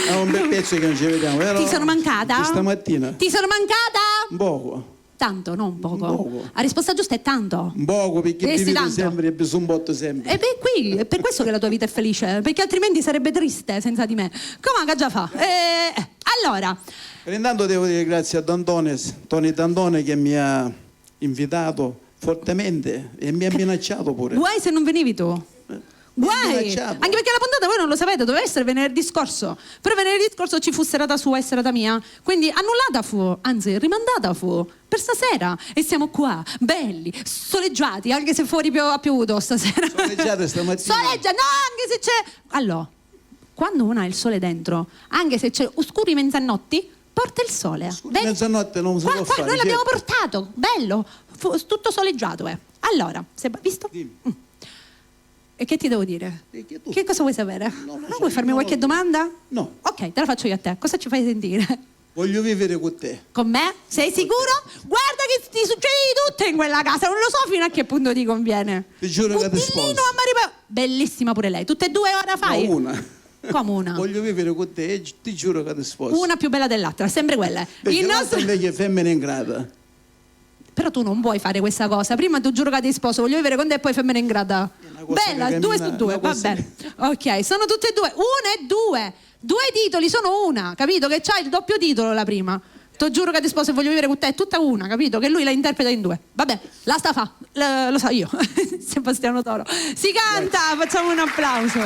[SPEAKER 8] È un bel pezzo che non ci vediamo, vero?
[SPEAKER 1] Ti sono mancata?
[SPEAKER 8] Stamattina.
[SPEAKER 1] Ti sono mancata?
[SPEAKER 8] Un poco.
[SPEAKER 1] Tanto, non poco.
[SPEAKER 8] Un poco.
[SPEAKER 1] La risposta giusta è tanto.
[SPEAKER 8] Un poco, perché
[SPEAKER 1] Diresti
[SPEAKER 8] vivi
[SPEAKER 1] tanto.
[SPEAKER 8] sempre e bisogna un botto sempre.
[SPEAKER 1] E beh, qui è per questo che la tua vita è felice, perché altrimenti sarebbe triste senza di me. Come già fa? Allora,
[SPEAKER 8] Per intanto devo dire grazie a Tony Dantone, che mi ha invitato fortemente e mi ha minacciato pure.
[SPEAKER 1] guai se non venivi tu. Guai,
[SPEAKER 8] minacciato.
[SPEAKER 1] anche perché la puntata voi non lo sapete, doveva essere venerdì scorso, però venerdì scorso ci fu serata sua e serata mia, quindi annullata fu, anzi rimandata fu per stasera, e siamo qua, belli, soleggiati, anche se fuori ha piovuto stasera.
[SPEAKER 8] Soleggiate stamattina?
[SPEAKER 1] Soleggia, no, anche se c'è... Allora, quando uno ha il sole dentro, anche se c'è oscuri mezzanotti, porta il sole. Vedi?
[SPEAKER 8] Mezzanotte non si può fare.
[SPEAKER 1] Noi l'abbiamo
[SPEAKER 8] certo.
[SPEAKER 1] portato, bello, tutto soleggiato. Allora, visto?
[SPEAKER 8] Dimmi.
[SPEAKER 1] E che ti devo dire?
[SPEAKER 8] Che tu-
[SPEAKER 1] Che cosa vuoi sapere?
[SPEAKER 8] Non lo so,
[SPEAKER 1] Vuoi farmi
[SPEAKER 8] no.
[SPEAKER 1] qualche domanda?
[SPEAKER 8] No.
[SPEAKER 1] Ok, te la faccio io a te. Cosa ci fai sentire?
[SPEAKER 8] Voglio vivere con te.
[SPEAKER 1] Con me? Sei sicuro? Guarda che ti succede di tutto in quella casa, non lo so fino a che punto ti conviene.
[SPEAKER 8] Ti giuro che ti sposo.
[SPEAKER 1] Puntillino a Maripa- Bellissima pure lei. Tutte e due ora fai?
[SPEAKER 8] No, una.
[SPEAKER 1] Come una?
[SPEAKER 8] Voglio vivere con te e ti giuro che ti sposo.
[SPEAKER 1] Una più bella dell'altra, sempre quella.
[SPEAKER 8] Perché
[SPEAKER 1] Il
[SPEAKER 8] l'altra
[SPEAKER 1] nostro...
[SPEAKER 8] invece è femmina ingrata.
[SPEAKER 1] Però tu non puoi fare questa cosa. Prima tu giuro che ti sposo, voglio vivere con te e poi femmina ingrata.
[SPEAKER 8] una cosa
[SPEAKER 1] Bella,
[SPEAKER 8] che
[SPEAKER 1] 2
[SPEAKER 8] cammina-
[SPEAKER 1] su 2,
[SPEAKER 8] una
[SPEAKER 1] va
[SPEAKER 8] cosa
[SPEAKER 1] bene. Ok, sono tutte e due. 1 e 2. 2 titoli sono una, capito? Che c'ha il doppio titolo la prima. Ti giuro che ti sposo e voglio vivere con te, è tutta una, capito? Che lui la interpreta in 2. Vabbè, la sta fa. Lo so io. Sebastiano Toro. Si canta, facciamo un applauso.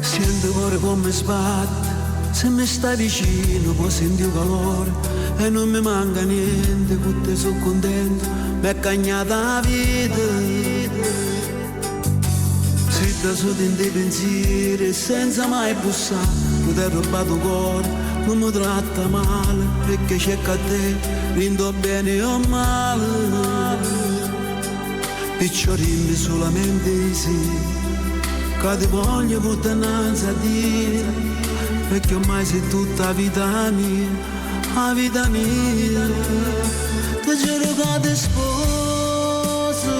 [SPEAKER 5] Sento cuore come sbatte, se mi stai vicino puoi sentire il calore e non mi manca niente, con te sono contento, mi è cagnata la vita. Se da sotto in dei pensieri senza mai bussare, tu ti hai rubato il cuore, non mi tratta male, perché c'è che a te, rindo bene o male. Perciò dimmi solamente sì, che ti voglio portanza a dire, perché ormai sei tutta la vita mia, ti giuro che ti sposo,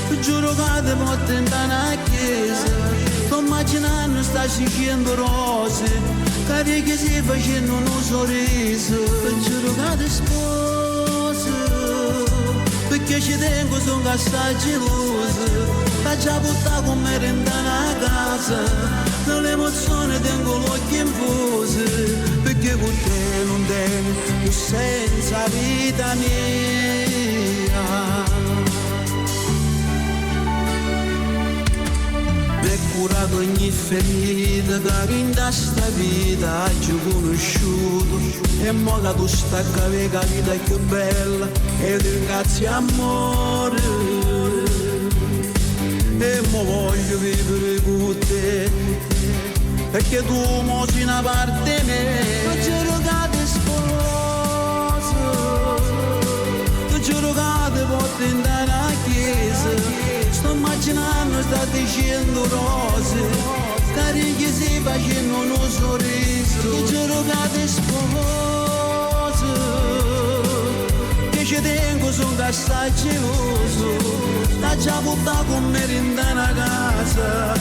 [SPEAKER 5] ti giuro che ti porto in una chiesa, sto immaginando sta scegliendo rose, che si facendo un sorriso, ti giuro che ti sposo, perché ci tengo, sono assai geloso,
[SPEAKER 3] da già buttata come renda una casa, nell'emozione tengo l'occhio infuso, perché con te non devi, tu senza vita mia. Per curato ogni ferita che in sta vita hai conosciuto, e mo che tu stacca via la vita più bella e ti ringrazio amore, e mo voglio vivere con te perché tu mo sei una parte mia. Ma giuro che ti sposo, ti giuro che ti porto in la chiesa, sto immaginando, sta dicendo rose, carichi si facendo un sorriso. Ti giuro che ti sposo, che ci tengo, sono geloso, sta già buttata con me in una casa,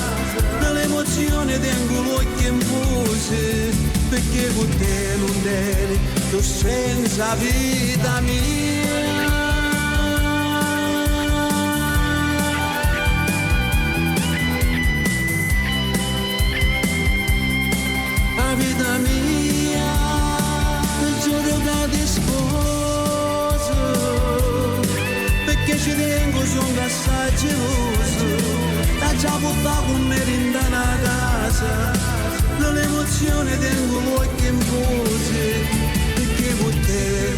[SPEAKER 3] nell'emozione tengo l'occhio infuso, perché con te non devi, tu senza vita mia. Vita mia, il giorno che ti sposo, perché ci tengo, sono assai geloso, da già buttata con me in una casa, nell'emozione tengo l'occhio infuso, perché con te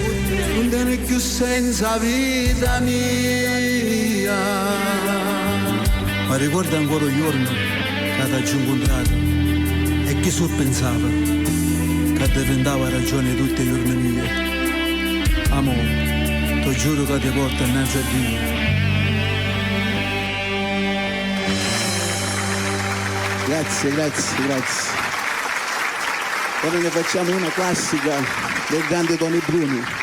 [SPEAKER 3] non tieni più senza vita mia. Ma ricorda ancora il giorno che ti ho incontrato, e chi so pensava che diventava ragione tutte le giorni mie. Amore, ti giuro che ti porto innanzi a Dio.
[SPEAKER 8] Grazie, grazie, grazie. Ora ne facciamo una classica del grande Tony Bruno.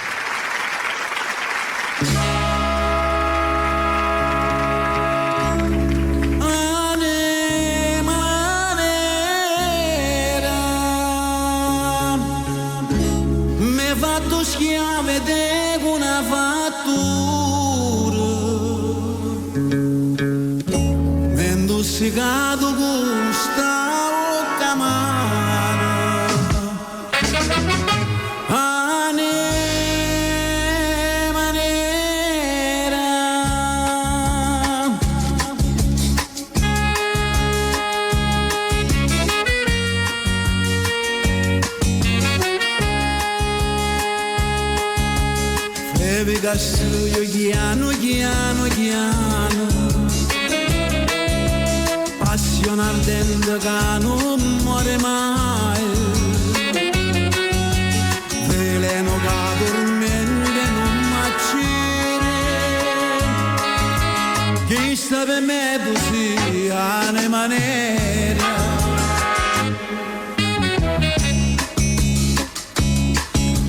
[SPEAKER 3] Schiave devo una fattura, vendo sigato con sta bocca amara, anima nera, io chiano, chiano, chiano, passione ardente che non muore mai, veleno che tormenta non m'accire, chi sta per me tu sia anima nera.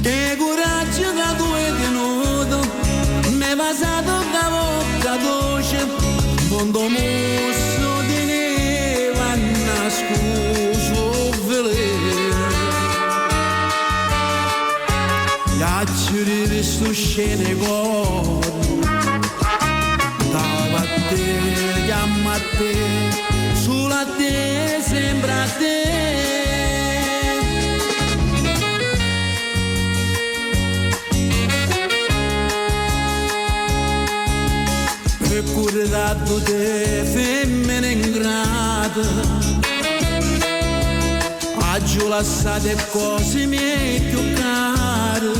[SPEAKER 3] Che coraggio che tu hai tenuto, mi vasato da bocca dolce, fondo mosso di neva nascosto veleno. Ghiaccio di questo scene cuore, dava a te, chiama a te, solo a te, sembra a te. Pure dato te femmine ingrate, aggiù lasciate cose mie più care,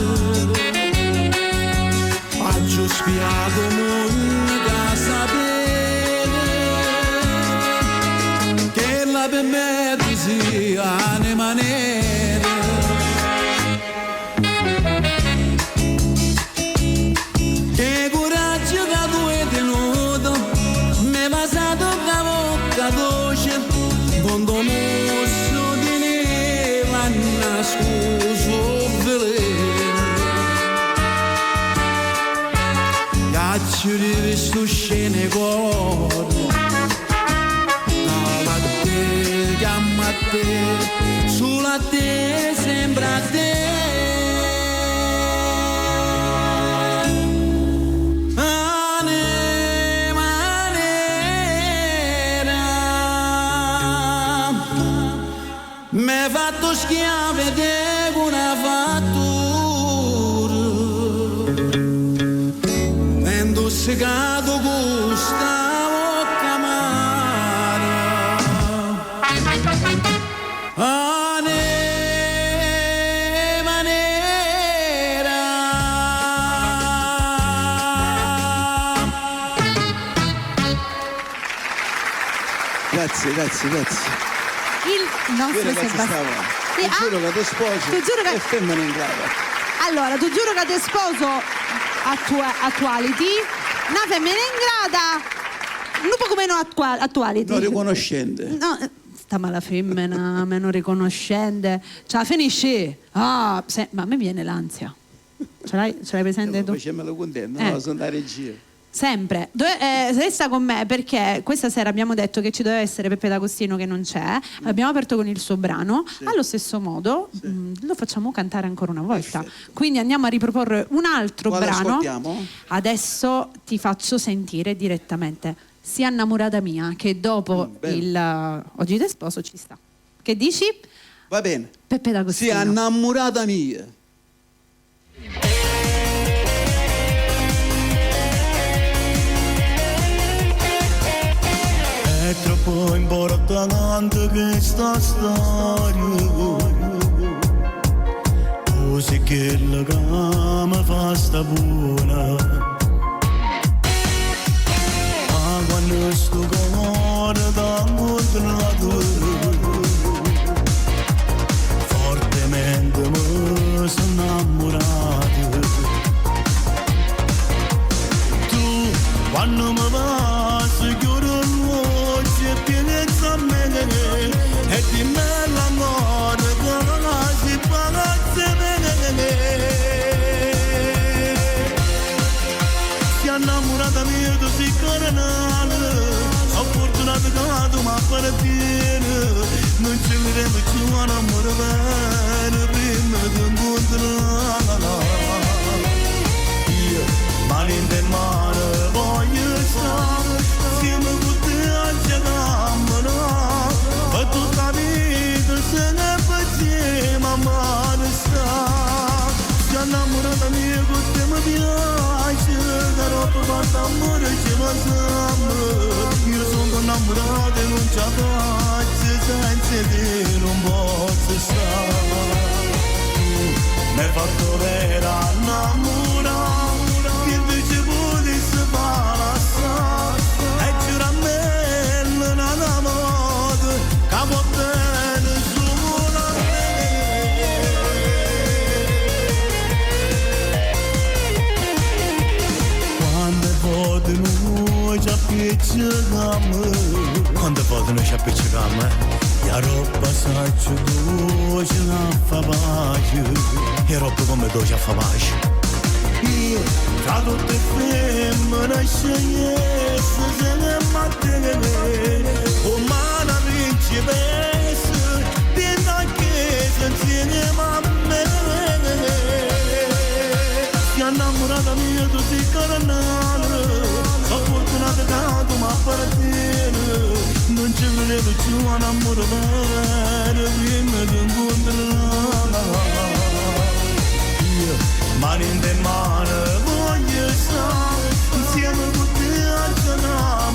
[SPEAKER 3] aggiù spiato mondo che sapete che la per me tu sia anima nera. Che coraggio che tu hai tenuto, mi vasato da bocca dolce, fondo mosso di neva nascosto veleno. Ghiaccio di questo scene cuore, dava a te, chiama a te, solo a te, sembra a te. Anima nera. schiave di una fattura vendo segato gusta bocca amara anima nera
[SPEAKER 8] Grazie.
[SPEAKER 1] Il nostro
[SPEAKER 8] Io ragazzi
[SPEAKER 1] Sebastiano.
[SPEAKER 8] ti giuro che ti sposo
[SPEAKER 1] tu giuro che-
[SPEAKER 8] e femmina in grado.
[SPEAKER 1] Allora, tu giuro che ti sposo Actuality, una femmina ingrata, un po' meno Actuality.
[SPEAKER 8] Non riconoscente.
[SPEAKER 1] No, sta mala femmina, meno riconoscente. Cioè, finisci. Ma a me viene l'ansia. Ce l'hai presente tu?
[SPEAKER 8] Facciamelo contento,
[SPEAKER 1] Eh.
[SPEAKER 8] no? Sono da regia.
[SPEAKER 1] Sempre. Resta con me perché questa sera abbiamo detto che ci doveva essere Peppe D'Agostino che non c'è. Abbiamo aperto con il suo brano. Allo stesso modo lo facciamo cantare ancora una volta.
[SPEAKER 8] Perfetto.
[SPEAKER 1] Quindi andiamo a riproporre un altro
[SPEAKER 8] Quale
[SPEAKER 1] brano.
[SPEAKER 8] ascoltiamo?
[SPEAKER 1] Adesso ti faccio sentire direttamente Sia innamorata mia, che dopo
[SPEAKER 8] bello.
[SPEAKER 1] il Oggi te sposo ci sta. Che dici?
[SPEAKER 8] Va bene.
[SPEAKER 1] Peppe D'Agostino.
[SPEAKER 8] Sia innamorata mia.
[SPEAKER 3] È troppo importante questa storia, così che la gama fa sta buona. Ma quando sto cuore da incontrato, fortemente mi sono innamorato. Tu quando mi passi chiudi l'occhio e pienezza a me e di me l'amore che non si pagazza me. Si è innamorata mia così carnale, ho fortunato che tu mi appartiene, non ci vedremo più un amore vero prima di incontrarla. Io mani in mano voglio stare insieme con te a giocare e tutta la vita se ne facciamo a mano sta. Si è innamorata mia con te mi piace, da roba fatta amore ci facciamo. Io sono innamorato e non ci faccio senza te non posso stare. Mi hai fatto vera innamorare, che invece potessi passare. E giura a me non ha modo, che va bene solo a me. Quando volte noi ci appiccichiamo, quando volte noi ci appiccichiamo, la roba saccio dolce a fa pace, e roba come dolce a fa pace. Io tra tutte femmine scegliessi se ne mantenere, umana principessa, dentro chiesa insieme a me. Si è innamorata mia così carnale, sono fortunata che tu mi appartiene, non ci vedevo più un amore vero prima di incontrarla. Io mani in mano voglio stare insieme con te a giocare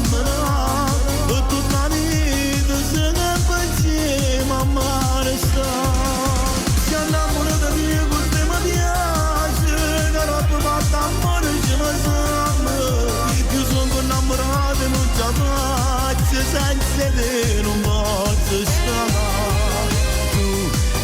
[SPEAKER 3] e tutta la vita se ne facciamo a mare stare. Si è innamorata mia con te mi piace, che roba fatta amore ci facciamo. Io sono innamorato e non ci faccio senza te non posso stare. Tu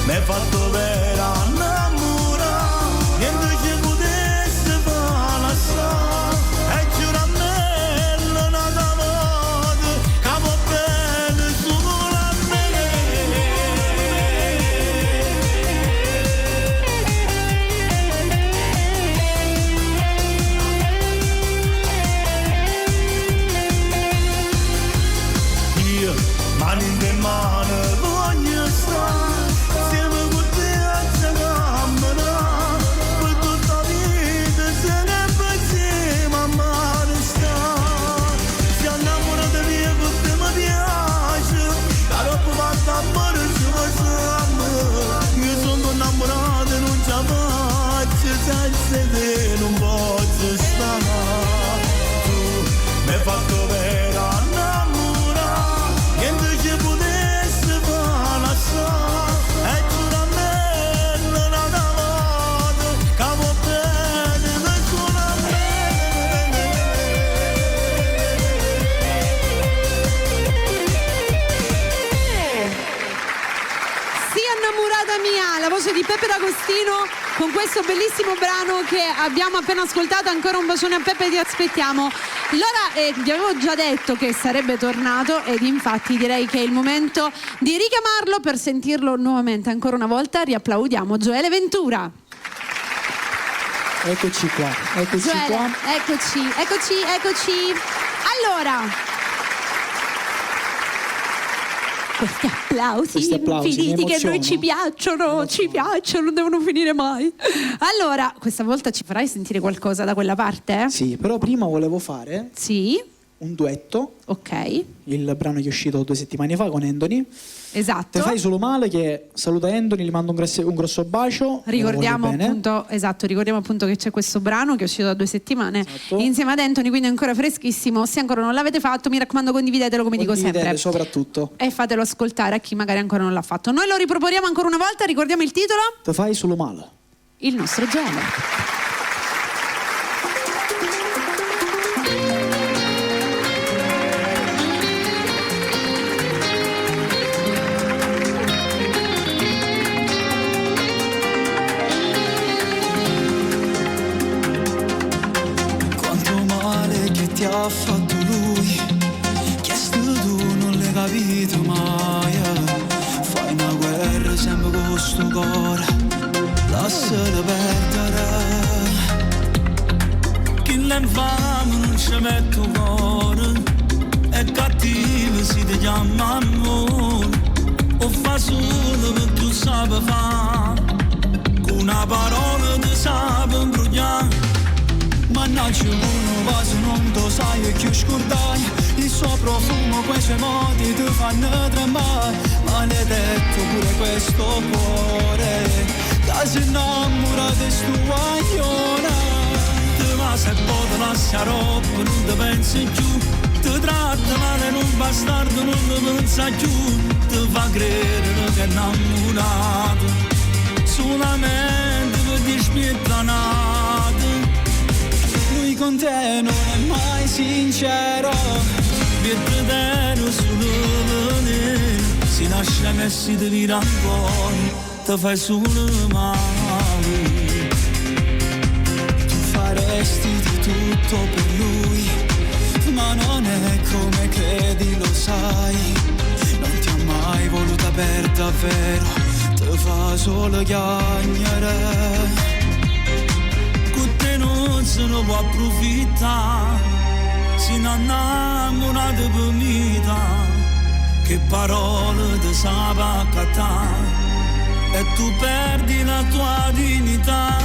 [SPEAKER 3] mi hai fatto vera innamorare e invece potessi fare assai. E giura a me non ha modo, che va bene solo a me. Io mani in mano voglio stare insieme con te a
[SPEAKER 1] Peppe D'Agostino con questo bellissimo brano che abbiamo appena ascoltato. Ancora un bacione a Peppe, ti aspettiamo. Allora, vi avevo già detto che sarebbe tornato ed infatti direi che è il momento di richiamarlo per sentirlo nuovamente. Ancora una volta riapplaudiamo Gioele Ventura.
[SPEAKER 4] Eccoci qua, eccoci
[SPEAKER 1] Gioele,
[SPEAKER 4] qua.
[SPEAKER 1] eccoci. Allora, questi applausi infiniti che a noi ci piacciono, non devono finire mai. Allora, questa volta ci farai sentire qualcosa da quella parte?
[SPEAKER 4] Sì, però prima volevo fare
[SPEAKER 1] Sì,
[SPEAKER 4] un duetto,
[SPEAKER 1] ok,
[SPEAKER 4] il brano che è uscito 2 settimane fa con Anthony.
[SPEAKER 1] esatto.
[SPEAKER 4] Te fai solo male, che saluta Anthony, gli mando un grosso bacio.
[SPEAKER 1] Ricordiamo
[SPEAKER 4] lo voglio bene.
[SPEAKER 1] ricordiamo appunto che c'è questo brano che è uscito da 2 settimane
[SPEAKER 4] Esatto.
[SPEAKER 1] insieme ad Anthony, quindi è ancora freschissimo. Se ancora non l'avete fatto, mi raccomando, condividetelo, come dico
[SPEAKER 4] Condividete
[SPEAKER 1] sempre.
[SPEAKER 4] soprattutto.
[SPEAKER 1] E fatelo ascoltare a chi magari ancora non l'ha fatto. Noi lo riproponiamo ancora una volta, ricordiamo il titolo?
[SPEAKER 4] Te fai solo male.
[SPEAKER 1] Il nostro Gioele.
[SPEAKER 5] Ti ha fatto lui, chiesto tu non l'hai capito mai. Fai una guerra sempre con sto cuore, lasciate perdere. Chi l'infame non ci mette il cuore, è cattivo si ti chiama amore. O fa solo per tu sape fare, con una parola ti sape imbrogliare. Mannaggia uno vaso non lo sai e più scordai. Il suo profumo, quei suoi modi ti fanno tremare. Maledetto pure questo cuore, da si innamora di sto guaglione. Te va se poi te lascia roba, non ti pensi più. Ti tratta male, non bastardo, non ti pensa più. Ti fa credere che è innamorato, solamente per ti spiettanato. Lui con te non è mai sincero, viettetero solo venire. Si lascia che si ti vira ancora, ti fai solo male. Tu faresti di tutto per lui, ma non è come credi, lo sai. Non ti ha mai voluta per davvero, ti fa solo chiagnare. Non se ne può approfittare, si non innamora di vita, che parole ti sape accattare e tu perdi la tua dignità.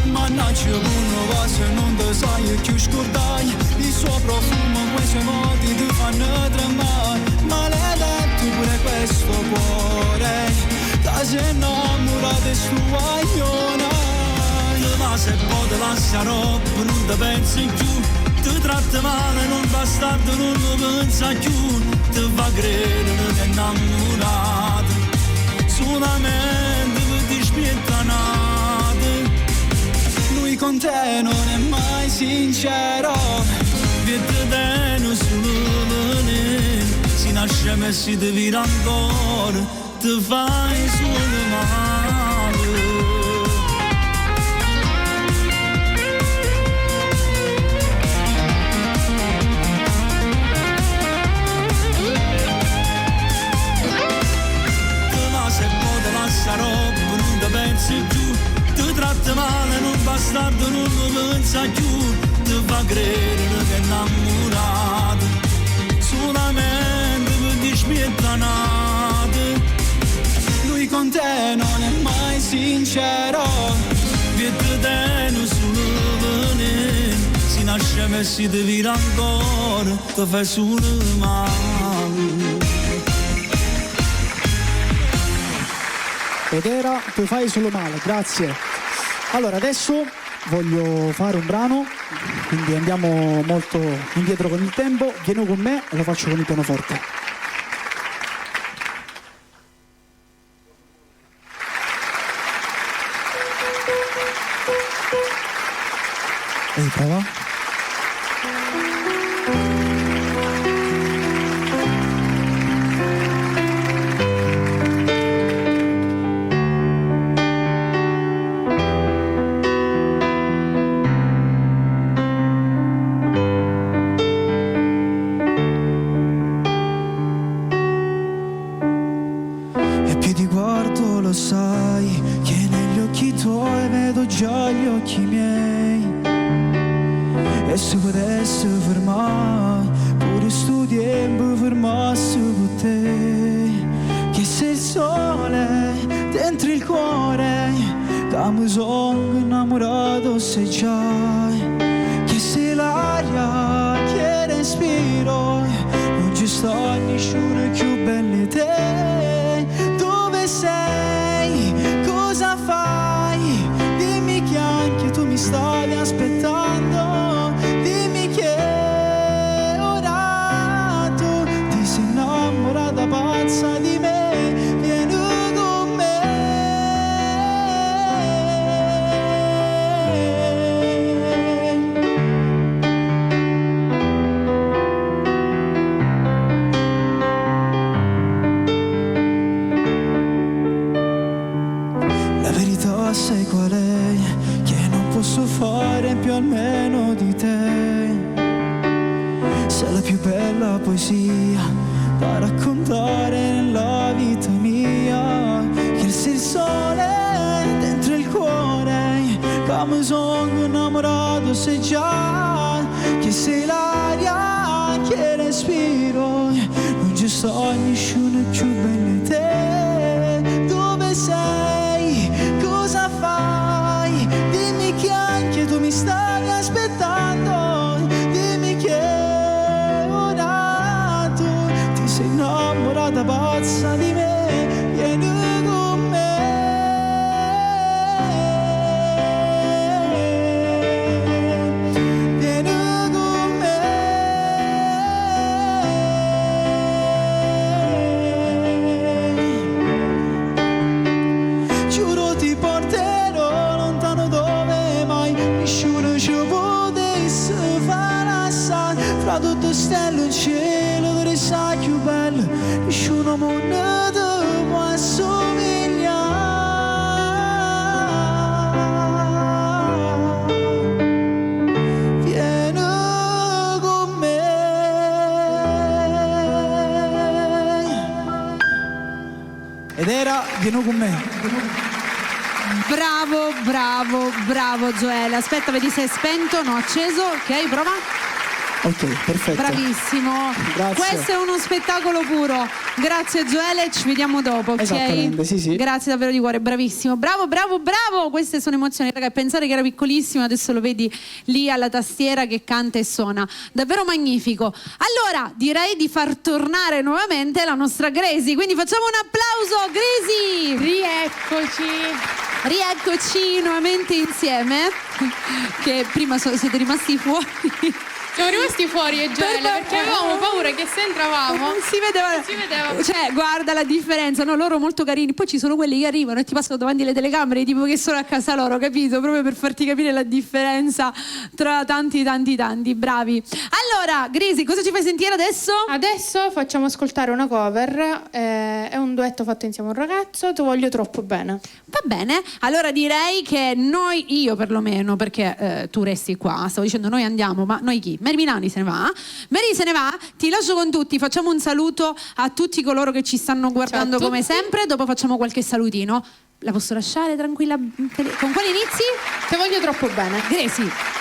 [SPEAKER 5] Mannaggia uno va se non ti sai e più scordai. Il suo profumo, quei suoi modi ti fanno tremare. Maledetto pure questo cuore, da si innamora di sto guaglione. Ma se poi te lascia roba non ti pensi più. Ti tratta male, non bastardo, non lo pensa più. Ti fa credere che è innamorato, solamente per ti spiettanato. Lui con te non è mai sincero, viettetero solo venire. Si nasce e si ti vira ancora, ti fai solo male. Roba non ti pensi più, ti tratta male, non bastardo, non lo pensa più. Ti fa credere che è innamorato, solamente per ti spiettanato. Lui con te non è mai sincero, viettetero solo venire. Si nasce e si ti vira ancora, ti fai solo male.
[SPEAKER 4] Ed era Tu fai solo male, grazie. Allora adesso voglio fare un brano, quindi andiamo molto indietro con il tempo. Vieni con me e lo faccio con il pianoforte. Ehi, prova.
[SPEAKER 5] che se potesse fermare pure sto tempo fermasse per te, che se il sole dentro il cuore che mi sono innamorato se già, che se l'aria che respiro non ci sta nessuno più bello di te. Dove sei? Cosa fai? Dimmi che anche tu mi stai aspettando. Dimmi che ora tu ti sei innamorata pazza di me. Vieni con me. La verità sai qual è? Che non posso fare più almeno di te. Sei la più bella poesia da raccontare nella vita mia. Che sei il sole dentro il cuore che mi sono innamorato sei già. Che sei l'aria che respiro non ci sta nessuno più bello di te. Dove sei? Cosa fai? Dimmi che anche tu mi stai aspettando. Dimmi che ora tu ti sei innamorata pazza di me. Vieni con me. Vieni con me. Giuro ti porterò lontano dove mai nessuno ci potesse fare assai. Fra tutte stelle in cielo dove sai più bello, nessuno mondo ti può assomigliare. Vieni con me.
[SPEAKER 4] Ed era Vieni con me.
[SPEAKER 1] Bravo, bravo, bravo Gioele. Aspetta, vedi se è spento, no, acceso. Ok, prova.
[SPEAKER 4] Ok, perfetto.
[SPEAKER 1] Bravissimo.
[SPEAKER 4] Grazie.
[SPEAKER 1] Questo è uno spettacolo puro. Grazie Gioele, ci vediamo dopo, ok?
[SPEAKER 4] Esattamente, sì.
[SPEAKER 1] Grazie davvero di cuore, bravissimo. Bravo, bravo, bravo. Queste sono emozioni, raga. Pensare che era piccolissimo, adesso lo vedi lì alla tastiera che canta e suona. Davvero magnifico. Allora, direi di far tornare nuovamente la nostra Gracie. Quindi facciamo un applauso, Gracie. Rieccoci nuovamente insieme. Che prima siete rimasti fuori.
[SPEAKER 6] Siamo rimasti fuori, Gioele, perché avevamo paura che se entravamo
[SPEAKER 1] non si vedeva. Cioè, guarda la differenza, no? Loro molto carini, poi ci sono quelli che arrivano e ti passano davanti alle telecamere tipo che sono a casa loro, capito? Proprio per farti capire la differenza tra tanti, bravi. Allora, Gracie, cosa ci fai sentire adesso?
[SPEAKER 6] Adesso facciamo ascoltare una cover, è un duetto fatto insieme a un ragazzo, Ti voglio troppo bene.
[SPEAKER 1] Va bene, allora direi che io perlomeno, perché tu resti qua, stavo dicendo noi andiamo, ma noi chi? Mary Milani se ne va. Mary se ne va, ti lascio con tutti, facciamo un saluto a tutti coloro che ci stanno guardando come sempre, dopo facciamo qualche salutino. La posso lasciare tranquilla? Con quali inizi?
[SPEAKER 6] Ti voglio troppo bene.
[SPEAKER 1] Gracie.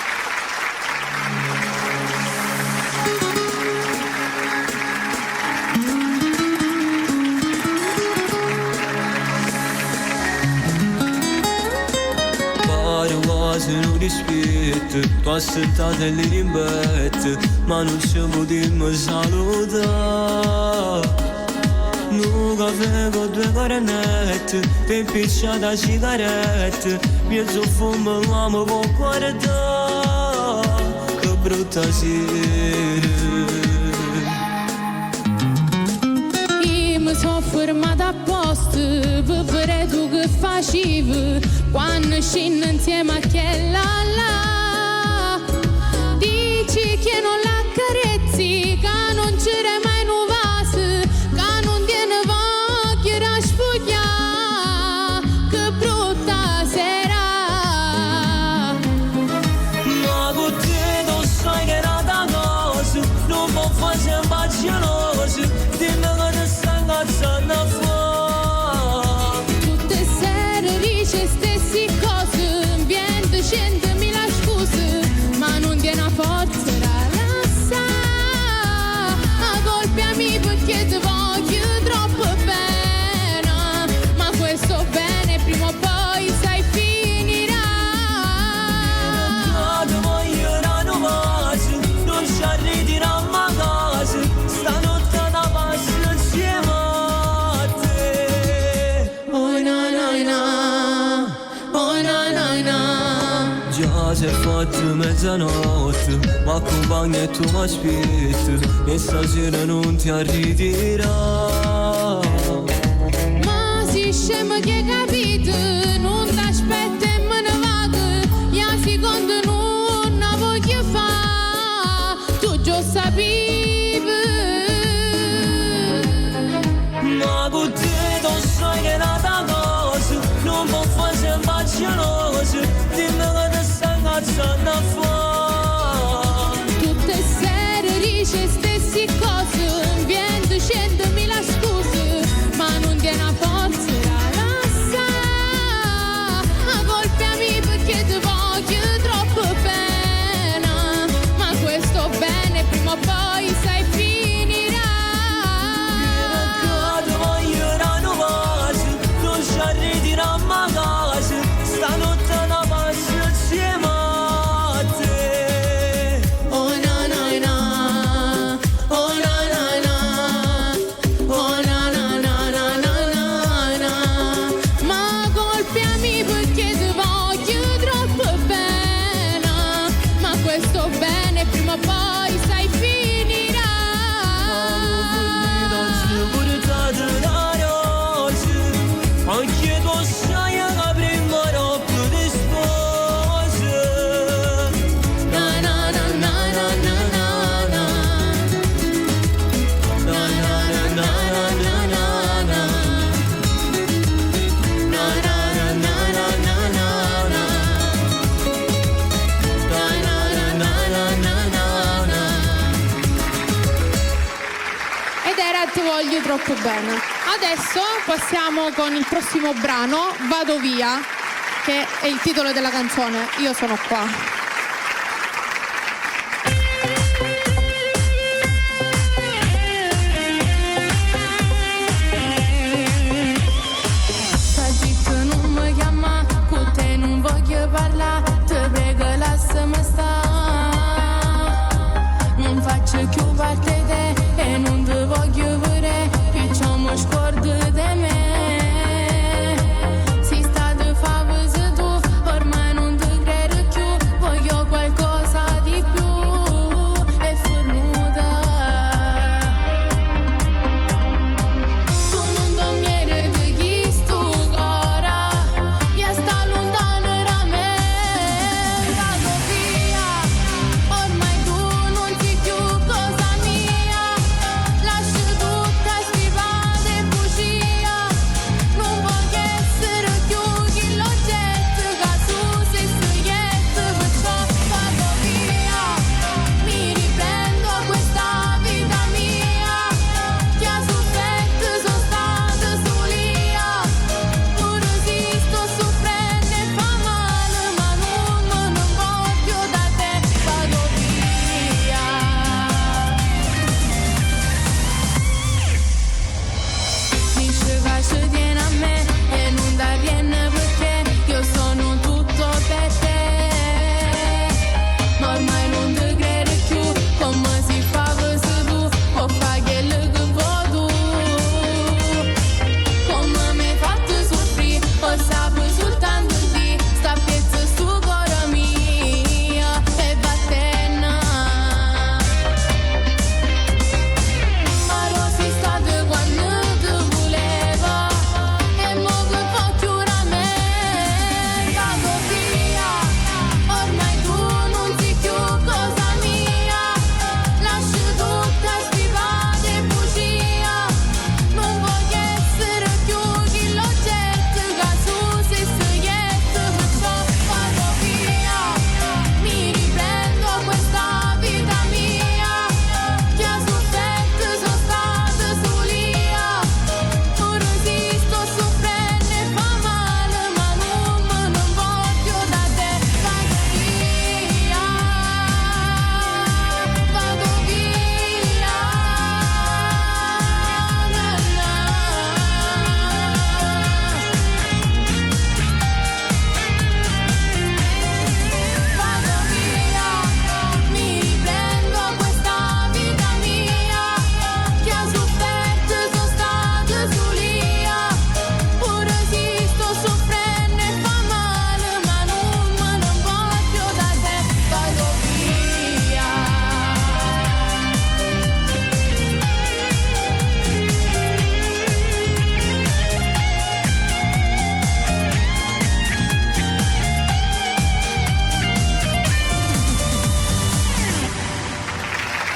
[SPEAKER 9] Quasi non rispetto, tu assentate le rimbette, ma non ci potremmo salutare. Un caffè con 2 coronette, per picciata sigarette, mezzo fumo ma mi può guardare, che brutta sera.
[SPEAKER 6] Io mi sono fermata apposta per vedere tu che facevi quando scendi insieme a quella là. Dici che non l'accarezzi, che non c'era mai un vaso, che non tiene voglia da sfogliare, che brutta sera.
[SPEAKER 9] Ma con te non sai che era da cosa, non può fare sempre geloso, dimmi che ti stai incazzando fuori.
[SPEAKER 6] Tutte sere dice stessi cose, viento, scendemi la scusa.
[SPEAKER 9] fatto mezzanotte, ma con bagnetto mi aspetta e stasera non ti arriverà.
[SPEAKER 6] Ma si scemo che hai capito, non ti aspetta e me ne vado, io secondo non la voglio fare, tu già sapevi.
[SPEAKER 9] Ma con te tu sai che è nata cosa, non può fare sempre geloso, dimmi che ti stai cazzando a fare.
[SPEAKER 6] Tutte sere dice stessi cose, viene dicendemi la scusa, ma non tiene a forza la rassa. Ma colpiami perché ti voglio troppo bene, ma questo bene prima o poi sai finirà.
[SPEAKER 9] Ti voglio rinnovare, non ci arriviamo a casa, stanotte la passo insieme a te.
[SPEAKER 6] Oh na na na, oh na na na, oh na na na na na na. Ma colpiami perché ti voglio troppo bene, ma questo bene prima o poi sai finirà.
[SPEAKER 9] Anche tu sai che prima ero più disposto.
[SPEAKER 6] Na na na na na na na na. Na na na na na na na na. Na na na na na na na. Na na na na na na. Ed era Ti voglio troppo bene. Adesso passiamo con il prossimo brano, Vado via, che è il titolo della canzone. Io sono qua. Sta zitto, non mi chiama, con te non voglio parlare, ti prego lasciami stare. Non faccio più parte di te e non ti voglio vedere, perciò mi scordo di me. Si sta di favore tu, ormai non ti credo più, voglio qualcosa di più e fornuta. Tu non dormire di chi sto ora, io sta lontano da me. Vado via, ormai tu non sei più cosa mia.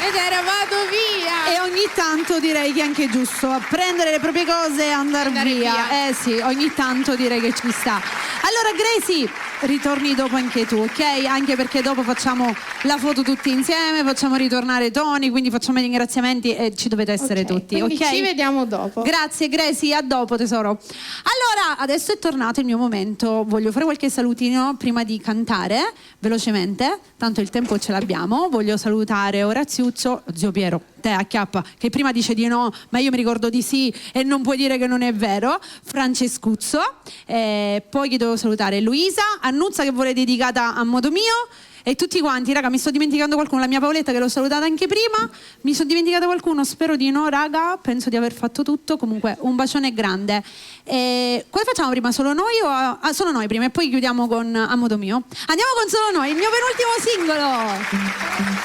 [SPEAKER 6] Ed era vado via.
[SPEAKER 1] E ogni tanto direi che è anche giusto prendere le proprie cose e andare via. Eh sì, ogni tanto direi che ci sta. Allora Gracie, ritorni dopo anche tu, ok? Anche perché dopo facciamo la foto tutti insieme, facciamo ritornare Tony, quindi facciamo i ringraziamenti e ci dovete essere tutti,
[SPEAKER 6] quindi
[SPEAKER 1] ok?
[SPEAKER 6] ci vediamo dopo.
[SPEAKER 1] Grazie Gracie, a dopo tesoro. Allora, adesso è tornato il mio momento. Voglio fare qualche salutino prima di cantare, velocemente, tanto il tempo ce l'abbiamo. Voglio salutare Oraziuzzo, zio Piero, te a chiappa, che prima dice di no, ma io mi ricordo di sì e non puoi dire che non è vero. Francescuzzo, poi chi devo salutare? Luisa, Annuzza che vuole dedicata a modo mio. E tutti quanti, raga, mi sto dimenticando qualcuno, la mia Paoletta che l'ho salutata anche prima, mi sono dimenticata qualcuno, spero di no, raga, penso di aver fatto tutto, comunque un bacione grande. Quale facciamo prima, solo noi o solo noi prima e poi chiudiamo con A modo mio? Andiamo con Solo noi, il mio penultimo singolo.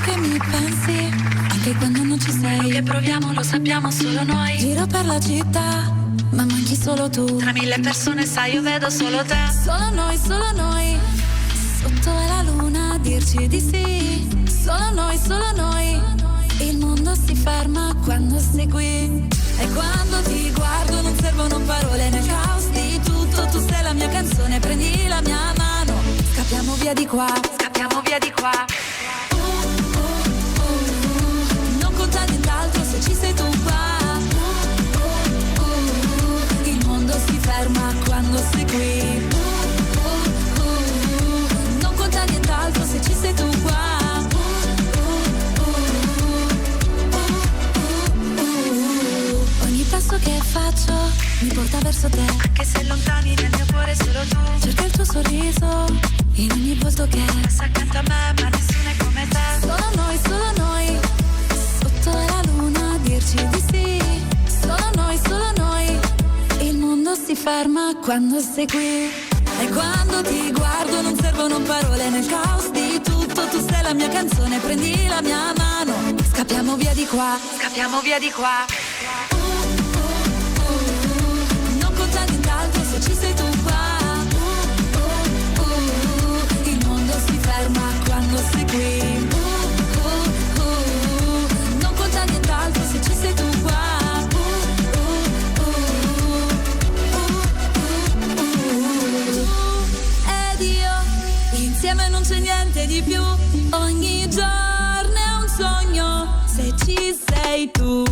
[SPEAKER 7] Che mi pensi anche quando non ci sei. Quello che proviamo lo sappiamo solo noi. Giro per la città, ma manchi solo tu. Tra mille persone sai io vedo solo te. Solo noi, sotto la luna a dirci di sì. Solo noi, il mondo si ferma quando sei qui. E quando ti guardo non servono parole nel caos di tutto. Tu sei la mia canzone, prendi la mia mano. Scappiamo via di qua. Se ci sei tu qua, il mondo si ferma quando sei qui. Non conta nient'altro se ci sei tu qua. Ogni passo che faccio mi porta verso te, anche se lontani nel mio cuore solo tu. Cerca il tuo sorriso in ogni volto che passa accanto a me, ma nessuno è come te. Solo noi, sotto la luna a dirci di sì. Solo noi, il mondo si ferma quando sei qui. E quando ti guardo non servono parole nel caos di tutto. Tu sei la mia canzone, prendi la mia mano. Scappiamo via di qua. Non conta nient'altro se ci sei tu qua. Il mondo si ferma quando sei qui. Non conta nient'altro se ci sei tu qua. Ed io, insieme non c'è niente di più. Ogni giorno è un sogno se ci sei tu.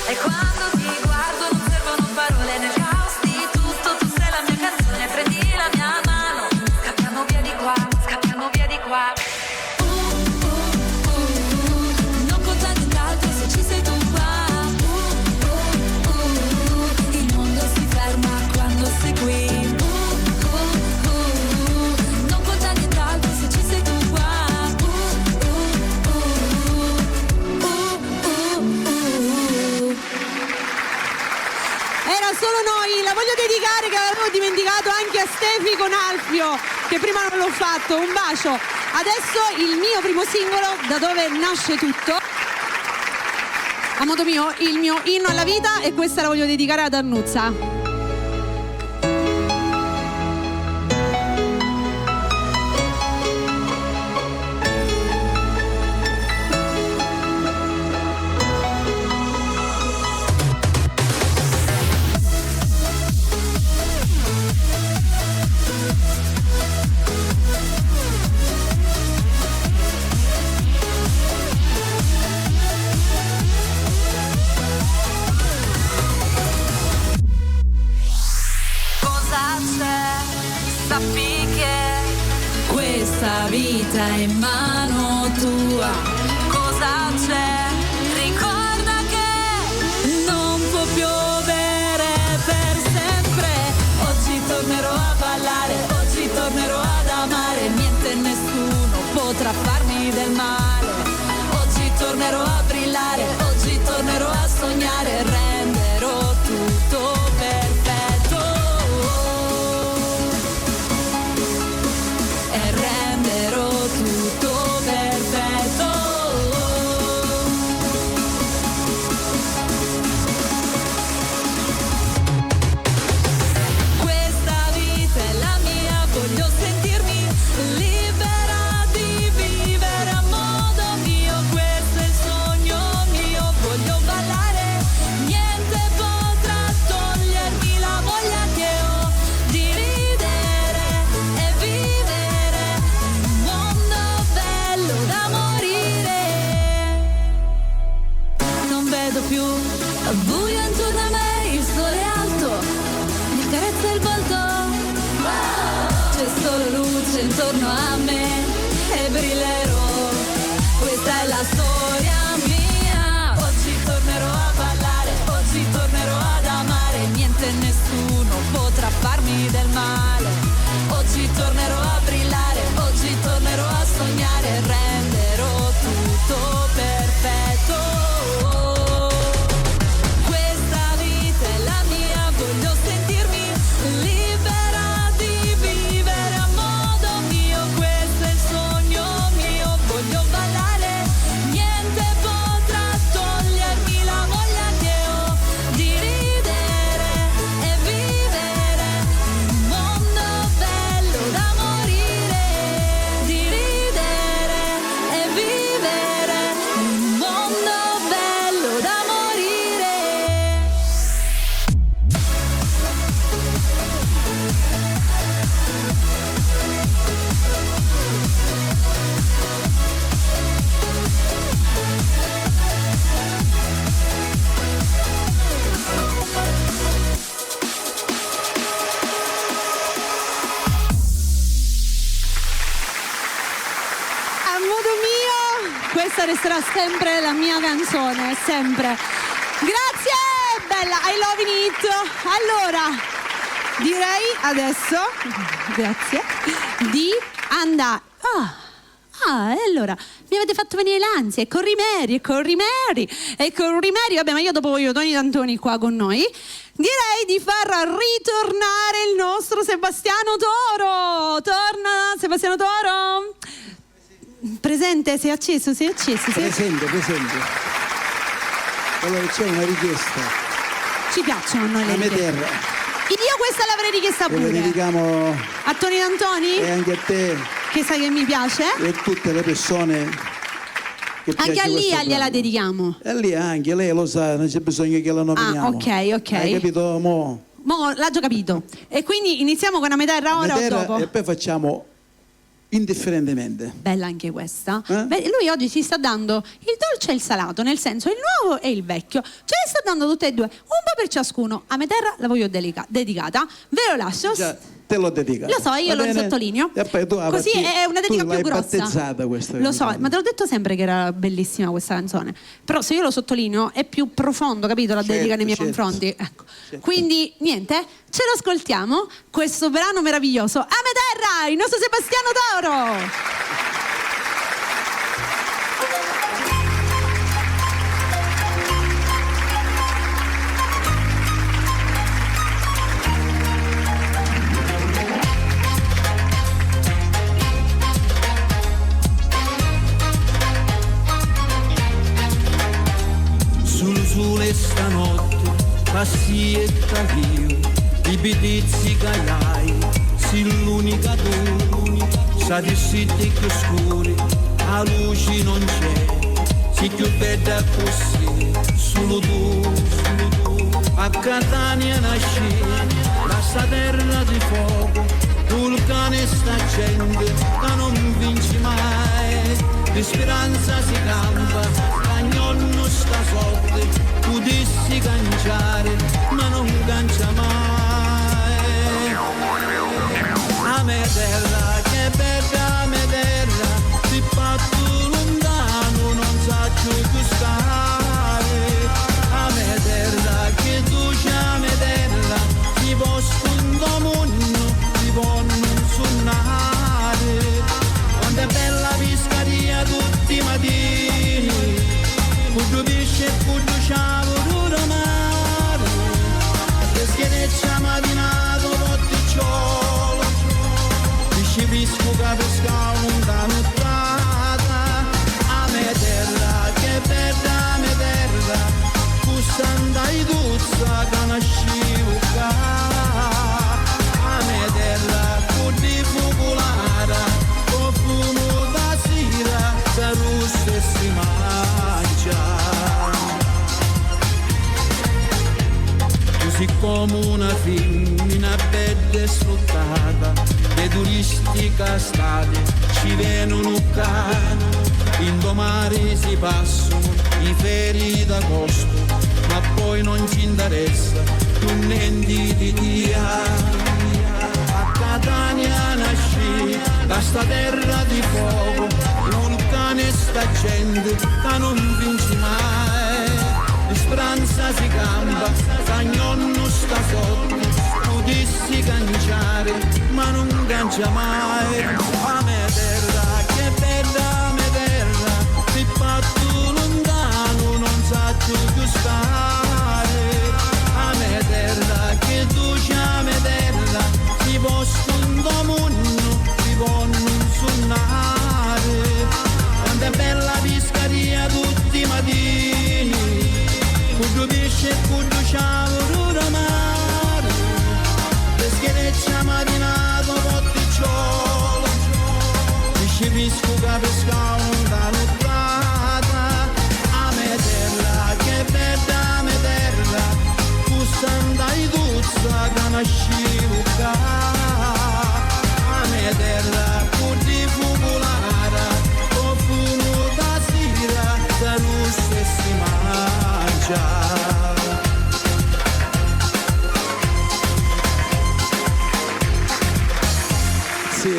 [SPEAKER 7] E quando ti guardo non servono parole nel caos di tutto. Tu sei la mia canzone, prendi la mia mano. Scappiamo via di qua. Non conta nient'altro se ci sei tu qua. Il mondo si ferma quando sei qui. Non conta nient'altro se ci sei tu qua.
[SPEAKER 1] Era Solo noi, la voglio dedicare, che avevo dimenticato, anche a Stefi con Alfio, che prima non l'ho fatto. Un bacio. Adesso il mio primo singolo, da dove nasce tutto, a modo mio, il mio inno alla vita, e questa la voglio dedicare ad Annuzza.
[SPEAKER 7] Vita è in mano tua, cosa c'è? Ricorda che non può piovere per sempre. Oggi tornerò a ballare, oggi tornerò ad amare. Niente e nessuno potrà farmi del male. Oggi tornerò a brillare, oggi tornerò a sognare. Renderò tutto perfetto. niente e nessuno potrà farmi del male. Oggi tornerò a brillare, oggi tornerò a sognare, renderò tutto perfetto. Questa vita è la mia, voglio sentirmi libera di vivere a modo mio, questo è il sogno mio, voglio ballare, niente potrà togliermi la voglia che ho di ridere e vivere in un mondo bello da morire, di ridere e vivere in un mondo bello da morire.
[SPEAKER 1] A modo mio, questa resterà sempre la mia canzone, sempre. Grazie, bella, I love it. Allora, direi adesso, grazie, di andare. Allora, mi avete fatto venire l'ansia, e con Rimeri, vabbè, ma io dopo voglio Tony D'Antoni qua con noi. Direi di far ritornare il nostro Sebastiano Toro. Torna, Sebastiano Toro. Presente, sei acceso.
[SPEAKER 8] Presente. Allora c'è una richiesta.
[SPEAKER 1] Ci piacciono a noi le
[SPEAKER 8] A
[SPEAKER 1] richieste.
[SPEAKER 8] Meterra.
[SPEAKER 1] Io questa l'avrei richiesta
[SPEAKER 8] Lo
[SPEAKER 1] pure.
[SPEAKER 8] dedichiamo
[SPEAKER 1] A Tony D'Antoni?
[SPEAKER 8] e anche a te
[SPEAKER 1] Che sai che mi piace?
[SPEAKER 8] e a tutte le persone che
[SPEAKER 1] Anche
[SPEAKER 8] piace
[SPEAKER 1] a
[SPEAKER 8] questo
[SPEAKER 1] Lia gliela
[SPEAKER 8] brano.
[SPEAKER 1] dedichiamo.
[SPEAKER 8] E lì anche lei lo sa, non c'è bisogno che la nominiamo.
[SPEAKER 1] ok.
[SPEAKER 8] Hai capito? Mo?
[SPEAKER 1] L'ha già capito. E quindi iniziamo con Ameterra ora o
[SPEAKER 8] Meterra,
[SPEAKER 1] dopo?
[SPEAKER 8] e poi facciamo indifferentemente.
[SPEAKER 1] Bella anche questa.
[SPEAKER 8] Eh?
[SPEAKER 1] Beh, lui oggi ci sta dando il dolce e il salato, nel senso il nuovo e il vecchio. Ce ne sta dando tutte e due, un po' per ciascuno. Ameterra la voglio dedicata. Ve lo lascio.
[SPEAKER 8] Già, te l'ho dedicato.
[SPEAKER 1] Lo so, io
[SPEAKER 8] Va
[SPEAKER 1] lo
[SPEAKER 8] bene?
[SPEAKER 1] sottolineo.
[SPEAKER 8] E poi tu la
[SPEAKER 1] Così
[SPEAKER 8] batti-
[SPEAKER 1] è una dedica
[SPEAKER 8] tu
[SPEAKER 1] più
[SPEAKER 8] l'hai
[SPEAKER 1] grossa.
[SPEAKER 8] battezzata questa
[SPEAKER 1] Lo so,
[SPEAKER 8] canzone.
[SPEAKER 1] ma te l'ho detto sempre che era bellissima questa canzone. Però se io lo sottolineo è più profondo, capito? La dedica nei miei
[SPEAKER 8] certo.
[SPEAKER 1] confronti. Ecco. Quindi niente, ce lo ascoltiamo. Questo brano meraviglioso. Ameterra, il nostro Sebastiano Toro.
[SPEAKER 3] Sul sole stanotte passi e io i pidizzi cagliai si l'unica tu sa di sitti più scuri a luci non c'è si più bella così solo tu a Catania nasci la sta terra di fuoco vulcane sta gente ma non vinci mai di speranza si campa cagnollo sta sorte tu dissi canciare ma non cancia mai a me terra che bella me terra si fatto lontano non sa più stare a me terra che tu c'è me terra si posto un domunno si può non suonare quando è bella piscaria tutti i mattini Puddu pesce e puddu ciavo duro mare che schieneccia matinato potticciolo pesce pisco che pescavo una nottata a me terra che bella me terra cussanda i tuzza che nascivo qua a me terra puddi fuculata con fumo da sera sa russa e si mangia così come una femmina bella e sfruttata le turisti castate ci vengono qua in domani si passano i feri d'agosto ma poi non ci interessa più niente di dia a Catania nasci da sta terra di fuoco vulcane sta gente che non vinci mai di speranza si campa cagnollo sta sotto mangia mai. A me terra, che bella me terra, ti fatto lontano, non sa più stare. A me terra, che tu c'ha me terra, ti posto un domunno, ti voglio suonare. Quando è bella piscaria tutti i mattini, con pesce e con ciao mare, peschereccia marinato potticciolo, pesce visco che pescavo da nottata. A me terra, che bella me terra, custandai tuzza che nascivo qua. A me terra, pur di fuculare, o fumo da sera, da russe si mangia. Sì.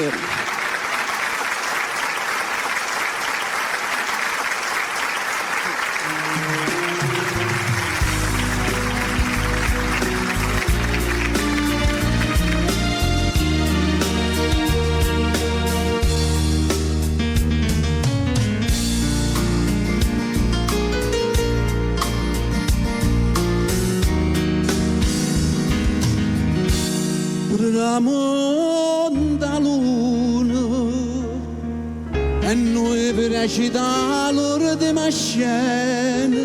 [SPEAKER 3] Tramonta luna e noi per la città l'ora di mascena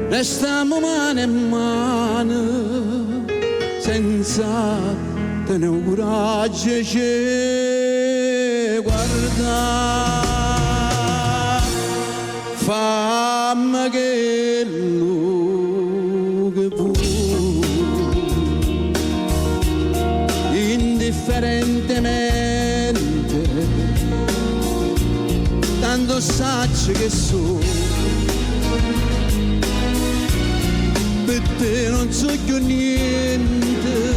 [SPEAKER 3] restiamo mano in mano senza tenere coraggio e guarda, fammi che lu che può indifferentemente, tanto sacci che so, per te non so più niente,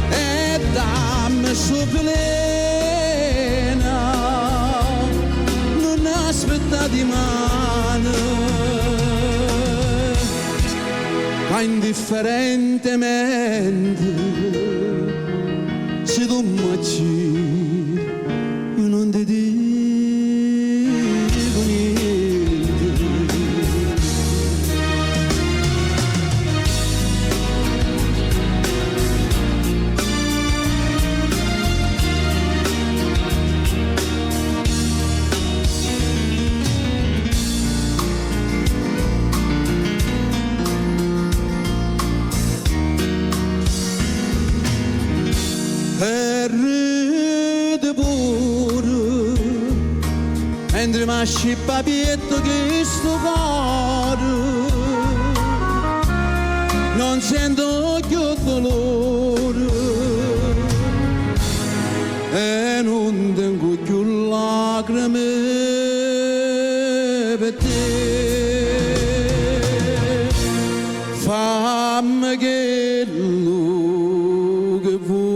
[SPEAKER 3] e dammi su plena, non aspetta di mano, ma indifferentemente. Se tu mi io non ti dico niente. Ride pure mentre mi scippa pietto che sto cuore non sento più dolore e non tengo più lacrime per te. Fammi che lu che vuoi.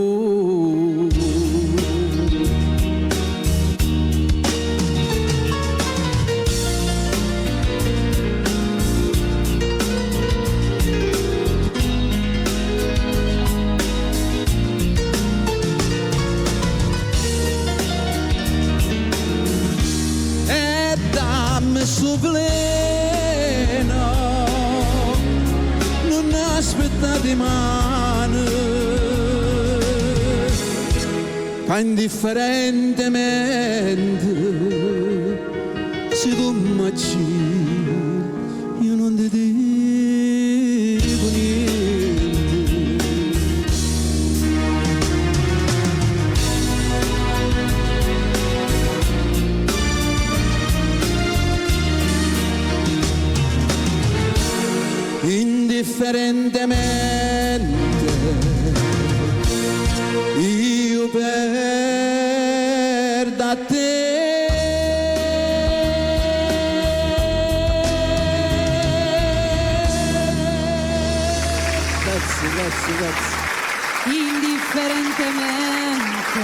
[SPEAKER 3] Su pleno non aspetta di mano, ma indifferentemente se tu mi io non ti dico niente. Indifferentemente io perdo a te. Grazie.
[SPEAKER 1] Indifferentemente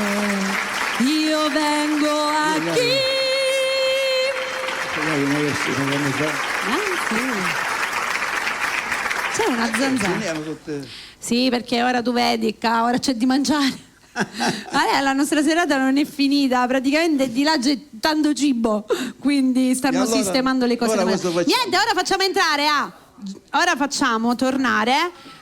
[SPEAKER 1] io vengo a chi. C'è una zanzara. Sì, perché ora tu vedi, ora c'è di mangiare. La nostra serata non è finita, praticamente di là c'è tanto cibo, quindi stanno
[SPEAKER 8] allora,
[SPEAKER 1] sistemando le cose.
[SPEAKER 8] ora cosa facciamo?
[SPEAKER 1] Niente, ora facciamo entrare ora facciamo tornare.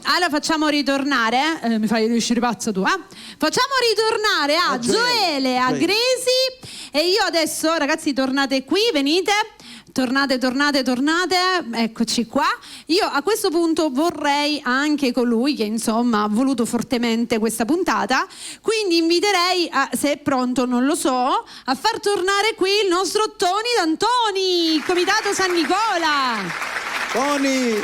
[SPEAKER 1] Allora facciamo ritornare, mi fai uscire pazzo tu, Facciamo ritornare a Gioele, a Gresi, e io adesso, ragazzi, tornate qui, venite. Tornate, eccoci qua. Io a questo punto vorrei anche colui che insomma ha voluto fortemente questa puntata, quindi inviterei, se è pronto non lo so, a far tornare qui il nostro Tony D'Antoni, Comitato San Nicola.
[SPEAKER 8] Tony!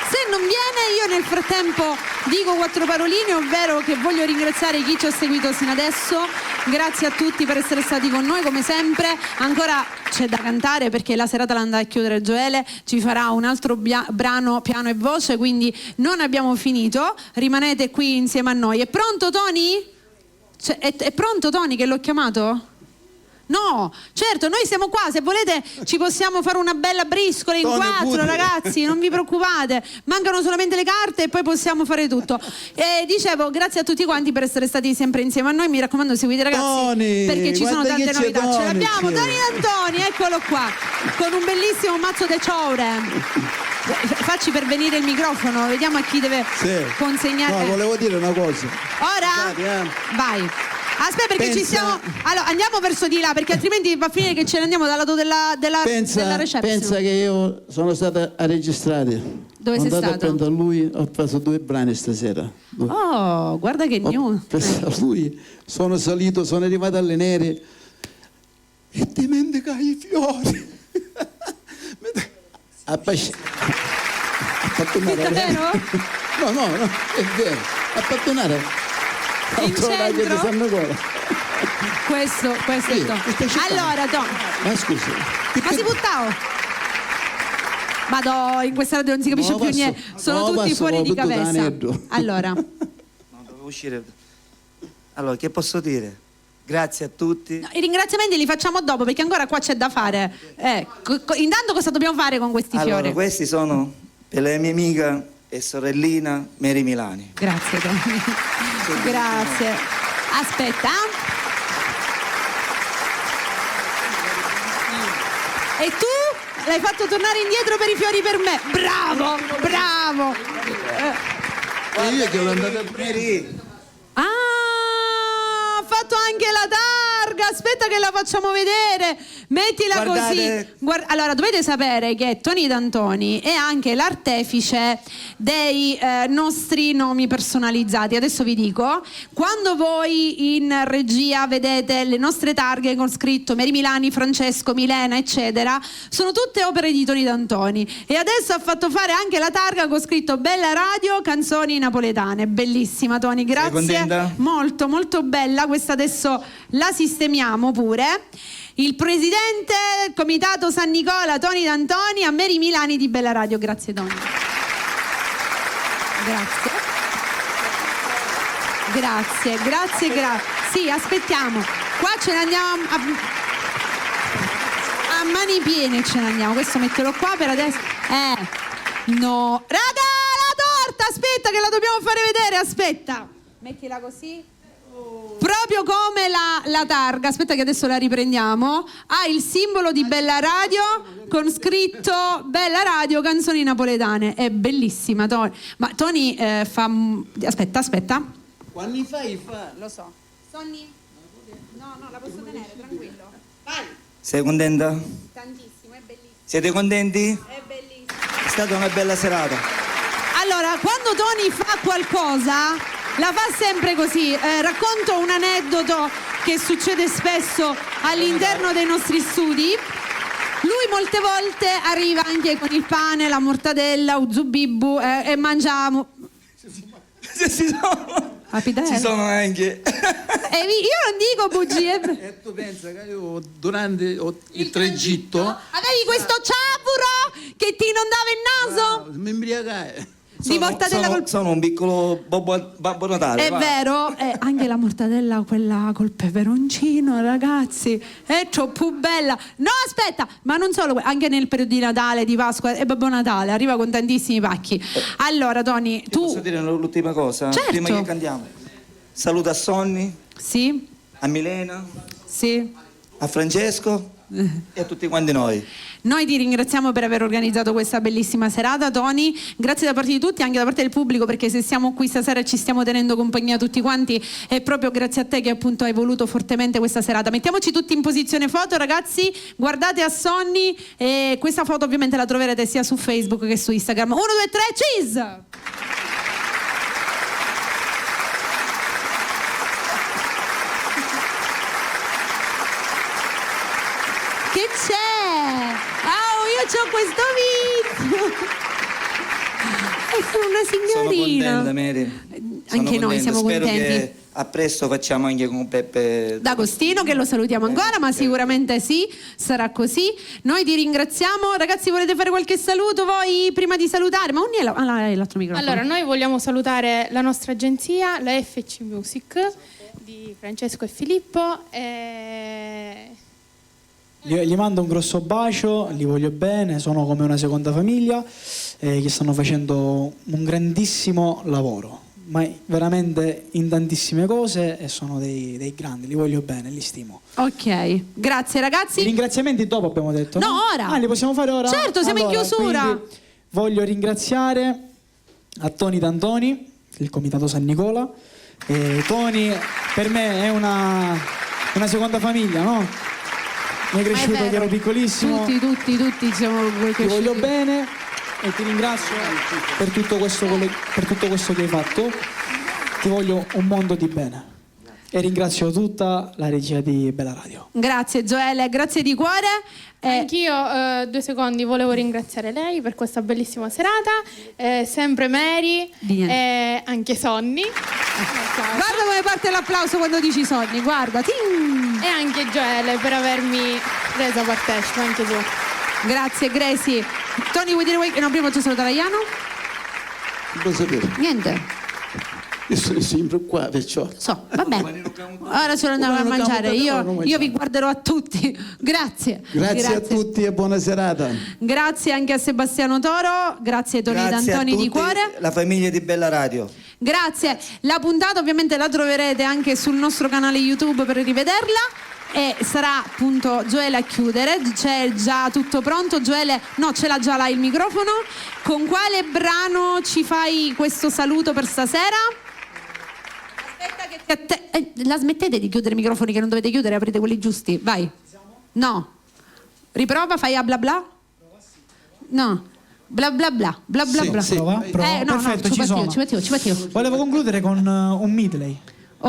[SPEAKER 1] Se non viene, io nel frattempo dico 4 paroline, ovvero che voglio ringraziare chi ci ha seguito sino adesso. Grazie a tutti per essere stati con noi come sempre. Ancora c'è da cantare perché la serata l'andrà a chiudere Gioele, ci farà un altro brano piano e voce, quindi non abbiamo finito. Rimanete qui insieme a noi. È pronto Tony? È pronto Tony che l'ho chiamato? No, certo, noi siamo qua, se volete ci possiamo fare una bella briscola in
[SPEAKER 8] Tony,
[SPEAKER 1] 4,
[SPEAKER 8] pure.
[SPEAKER 1] ragazzi, non vi preoccupate, mancano solamente le carte e poi possiamo fare tutto. Dicevo, grazie a tutti quanti per essere stati sempre insieme a noi, mi raccomando seguite ragazzi,
[SPEAKER 8] Tony,
[SPEAKER 1] perché ci sono
[SPEAKER 8] guarda
[SPEAKER 1] tante
[SPEAKER 8] che c'è
[SPEAKER 1] novità, ce
[SPEAKER 8] Tony,
[SPEAKER 1] l'abbiamo,
[SPEAKER 8] c'è.
[SPEAKER 1] Tony D'Antoni, eccolo qua, con un bellissimo mazzo de ciaure. Facci pervenire il microfono, vediamo a chi deve consegnare.
[SPEAKER 8] No, volevo dire una cosa.
[SPEAKER 1] Ora?
[SPEAKER 8] Scusate,
[SPEAKER 1] Vai. Aspetta perché ci
[SPEAKER 8] Pensa-
[SPEAKER 1] siamo. Allora andiamo verso di là perché altrimenti va a finire che ce ne andiamo dal lato della reception.
[SPEAKER 8] Pensa che io sono stato a registrare.
[SPEAKER 1] Dove sei
[SPEAKER 8] Sono andato
[SPEAKER 1] stato?
[SPEAKER 8] a prendere lui, ho preso 2 brani stasera.
[SPEAKER 1] Oh, guarda che
[SPEAKER 8] Ho
[SPEAKER 1] news.
[SPEAKER 8] preso lui, sono salito, sono arrivato alle nere e dimentica i fiori. Ha fatto una
[SPEAKER 1] È vero?
[SPEAKER 8] No, è vero. Ha fatto una
[SPEAKER 1] In
[SPEAKER 8] altro radio di
[SPEAKER 1] centro?
[SPEAKER 8] San Nicola.
[SPEAKER 1] Questo è
[SPEAKER 8] Sì,
[SPEAKER 1] Tom.
[SPEAKER 8] questa città.
[SPEAKER 1] Allora Tom,
[SPEAKER 8] Ma scusi.
[SPEAKER 1] ma si buttavo? Vado, in questa radio non si capisce
[SPEAKER 8] No,
[SPEAKER 1] più
[SPEAKER 8] passo.
[SPEAKER 1] niente, sono
[SPEAKER 8] No,
[SPEAKER 1] tutti
[SPEAKER 8] passo,
[SPEAKER 1] fuori
[SPEAKER 8] ho
[SPEAKER 1] di
[SPEAKER 8] bevuto
[SPEAKER 1] cabeza.
[SPEAKER 8] aneddo.
[SPEAKER 1] Allora,
[SPEAKER 2] No, dovevo uscire. Allora, che posso dire? Grazie a tutti.
[SPEAKER 1] i ringraziamenti li facciamo dopo perché ancora qua c'è da fare. Intanto cosa dobbiamo fare con questi
[SPEAKER 2] Allora,
[SPEAKER 1] fiori?
[SPEAKER 2] questi sono per la mia amica e sorellina Mary Milani.
[SPEAKER 1] Grazie Tony. Grazie. Aspetta. E tu l'hai fatto tornare indietro per i fiori per me. Bravo.
[SPEAKER 8] E io che l'ho andato a
[SPEAKER 2] Mary,
[SPEAKER 1] Ah, ha fatto anche la targa. Aspetta che la facciamo vedere. Mettila
[SPEAKER 2] Guardate.
[SPEAKER 1] così. Allora, dovete sapere che Tony D'Antoni è anche l'artefice dei nostri nomi personalizzati. Adesso vi dico, quando voi in regia vedete le nostre targhe con scritto Mary Milani, Francesco, Milena, eccetera, sono tutte opere di Tony D'Antoni. E adesso ha fatto fare anche la targa con scritto Bella Radio, canzoni napoletane. Bellissima Tony, grazie.
[SPEAKER 2] contenta?
[SPEAKER 1] Molto, molto bella. Questa adesso la sistemiamo pure. Il presidente del Comitato San Nicola, Tony D'Antoni, a Mary Milani di Bella Radio. Grazie Tony. Grazie. Sì, aspettiamo. Qua ce ne andiamo a mani piene, ce ne andiamo. Questo mettelo qua per adesso. No. Raga, la torta, aspetta che la dobbiamo fare vedere, aspetta. Mettila così. Proprio come la targa, aspetta che adesso la riprendiamo, ha il simbolo di Bella Radio con scritto Bella Radio, canzoni napoletane. È bellissima Tony. Ma Tony fa... Aspetta.
[SPEAKER 8] Quanti fai fa?
[SPEAKER 1] Lo so. Sonny? No, la posso tenere, tranquillo. Vai.
[SPEAKER 2] sei contenta?
[SPEAKER 1] Tantissimo, è bellissimo.
[SPEAKER 2] Siete contenti?
[SPEAKER 1] È bellissimo.
[SPEAKER 2] È stata una bella serata.
[SPEAKER 1] Allora, quando Tony fa qualcosa, la fa sempre così. Racconto un aneddoto che succede spesso all'interno dei nostri studi. Lui molte volte arriva anche con il pane, la mortadella, uzubibu e mangiamo.
[SPEAKER 2] Ci sono anche.
[SPEAKER 1] Io non dico bugie.
[SPEAKER 8] E tu pensa che io durante il tragitto
[SPEAKER 1] Avevi questo ciaffuro che ti inondava il naso?
[SPEAKER 8] mi imbriagai.
[SPEAKER 1] di mortadella col...
[SPEAKER 2] Sono un piccolo Babbo Natale.
[SPEAKER 1] È vero, anche la mortadella quella col peperoncino, ragazzi, è troppo bella. No, aspetta, ma non solo, anche nel periodo di Natale, di Pasqua e Babbo Natale arriva con tantissimi pacchi. Allora, Tony, tu...
[SPEAKER 2] Posso dire l'ultima cosa?
[SPEAKER 1] Certo.
[SPEAKER 2] Prima che cantiamo. Saluto a Sonny,
[SPEAKER 1] Sì,
[SPEAKER 2] a Milena,
[SPEAKER 1] sì.
[SPEAKER 2] a Francesco e a tutti quanti noi.
[SPEAKER 1] Noi ti ringraziamo per aver organizzato questa bellissima serata, Tony. Grazie da parte di tutti, anche da parte del pubblico, perché se siamo qui stasera e ci stiamo tenendo compagnia tutti quanti è proprio grazie a te che appunto hai voluto fortemente questa serata. Mettiamoci tutti in posizione foto, ragazzi. Guardate a Sonny e questa foto ovviamente la troverete sia su Facebook che su Instagram. 1, 2, 3, cheese! Che c'è? Io c'ho questo video! È una signorina!
[SPEAKER 2] Sono contenta, Mary.
[SPEAKER 1] Anche noi siamo
[SPEAKER 2] Spero
[SPEAKER 1] contenti.
[SPEAKER 2] che a presto facciamo anche con Peppe
[SPEAKER 1] D'Agostino, che lo salutiamo ancora, ma sicuramente sì, sarà così. Noi ti ringraziamo. Ragazzi, volete fare qualche saluto voi prima di salutare? Ma ogni è l'altro microfono.
[SPEAKER 6] Allora, noi vogliamo salutare la nostra agenzia, la FC Music di Francesco e Filippo.
[SPEAKER 4] Gli mando un grosso bacio, li voglio bene, sono come una seconda famiglia, che stanno facendo un grandissimo lavoro, ma veramente in tantissime cose, e sono dei grandi, li voglio bene, li stimo.
[SPEAKER 1] Ok, grazie ragazzi.
[SPEAKER 4] I ringraziamenti dopo abbiamo detto?
[SPEAKER 1] No, ora.
[SPEAKER 4] Ah, li possiamo fare ora?
[SPEAKER 1] Certo, siamo in chiusura.
[SPEAKER 4] Quindi voglio ringraziare a Tony D'Antoni, il Comitato San Nicola. Tony per me è una seconda famiglia, no? Mi è cresciuto che ero piccolissimo.
[SPEAKER 1] Tutti siamo
[SPEAKER 4] Ti voglio bene e ti ringrazio per tutto questo che hai fatto. Ti voglio un mondo di bene. E ringrazio tutta la regia di Bella Radio.
[SPEAKER 1] Grazie Gioele, grazie di cuore.
[SPEAKER 6] Anch'io 2 secondi volevo ringraziare lei per questa bellissima serata, sempre Mary e anche Sonny.
[SPEAKER 1] Guarda come parte l'applauso quando dici Sonny, guarda. Ting!
[SPEAKER 6] E anche Gioele per avermi resa partecipe, anche tu.
[SPEAKER 1] Grazie Gracie. Tony, vuoi dire no, prima faccio salutare Iano?
[SPEAKER 8] Cosa sapere?
[SPEAKER 1] Niente.
[SPEAKER 8] Io sono sempre qua, perciò.
[SPEAKER 1] So, vabbè. Ora ce lo andiamo a mangiare. Io vi guarderò a tutti. Grazie.
[SPEAKER 8] Grazie a tutti e buona serata.
[SPEAKER 1] Grazie anche a Sebastiano Toro. Grazie Tony D'Antoni di cuore.
[SPEAKER 2] La famiglia di Bella Radio.
[SPEAKER 1] Grazie. La puntata ovviamente la troverete anche sul nostro canale YouTube per rivederla. E sarà appunto Gioele a chiudere. C'è già tutto pronto. Gioele, no, ce l'ha già là il microfono. Con quale brano ci fai questo saluto per stasera? Aspetta che la smettete di chiudere i microfoni che non dovete chiudere, aprite quelli giusti. Vai. No. Riprova, fai a bla bla. No. Bla bla bla. Bla bla bla.
[SPEAKER 4] Prova?
[SPEAKER 1] No,
[SPEAKER 4] perfetto,
[SPEAKER 1] ci
[SPEAKER 4] sono.
[SPEAKER 1] metto io.
[SPEAKER 4] Volevo concludere con un medley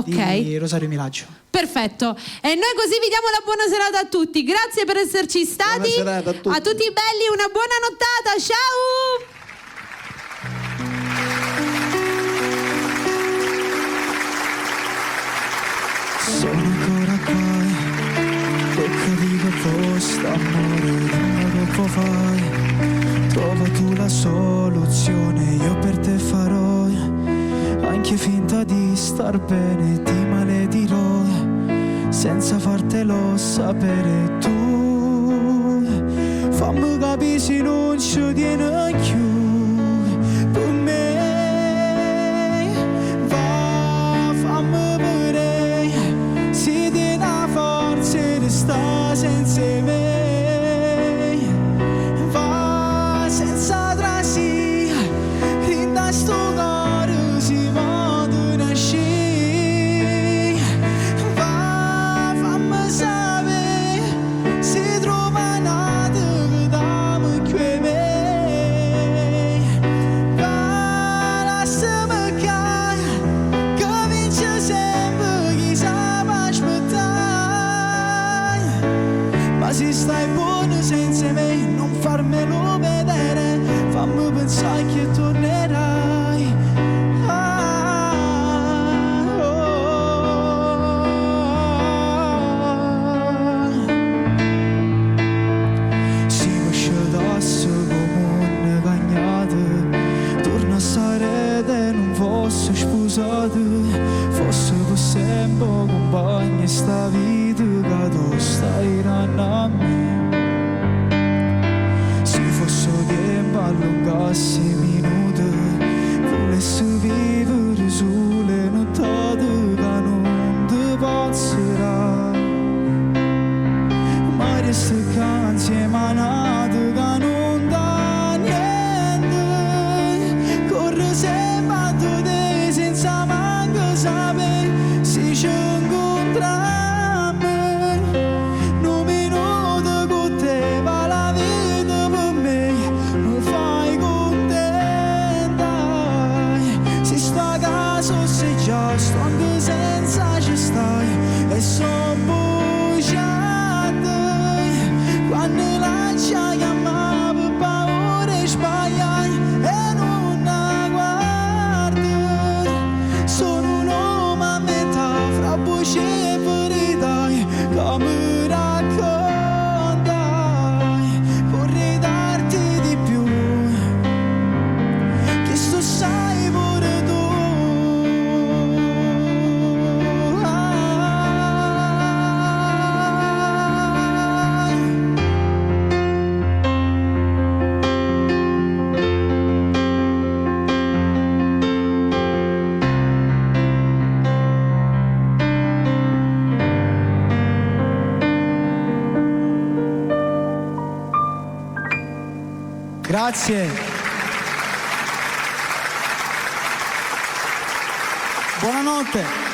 [SPEAKER 4] di Rosario Miraggio.
[SPEAKER 1] Perfetto. E noi così vi diamo la buona serata a tutti. Grazie per esserci stati.
[SPEAKER 8] Buona serata a tutti.
[SPEAKER 1] A tutti belli, una buona nottata. Ciao.
[SPEAKER 5] Sono ancora qua, tocca vivo apposta, amore, dimmi che può fare. Trova tu la soluzione, io per te farò anche finta di star bene, ti maledirò senza fartelo sapere. Tu fammi capire se non ci tieni più per me. Sta senza me, va senza trasi, rinda sto cuore si va da nascere, va fammi sapere se trova nata che dammi qui me,
[SPEAKER 10] Grazie. Buonanotte.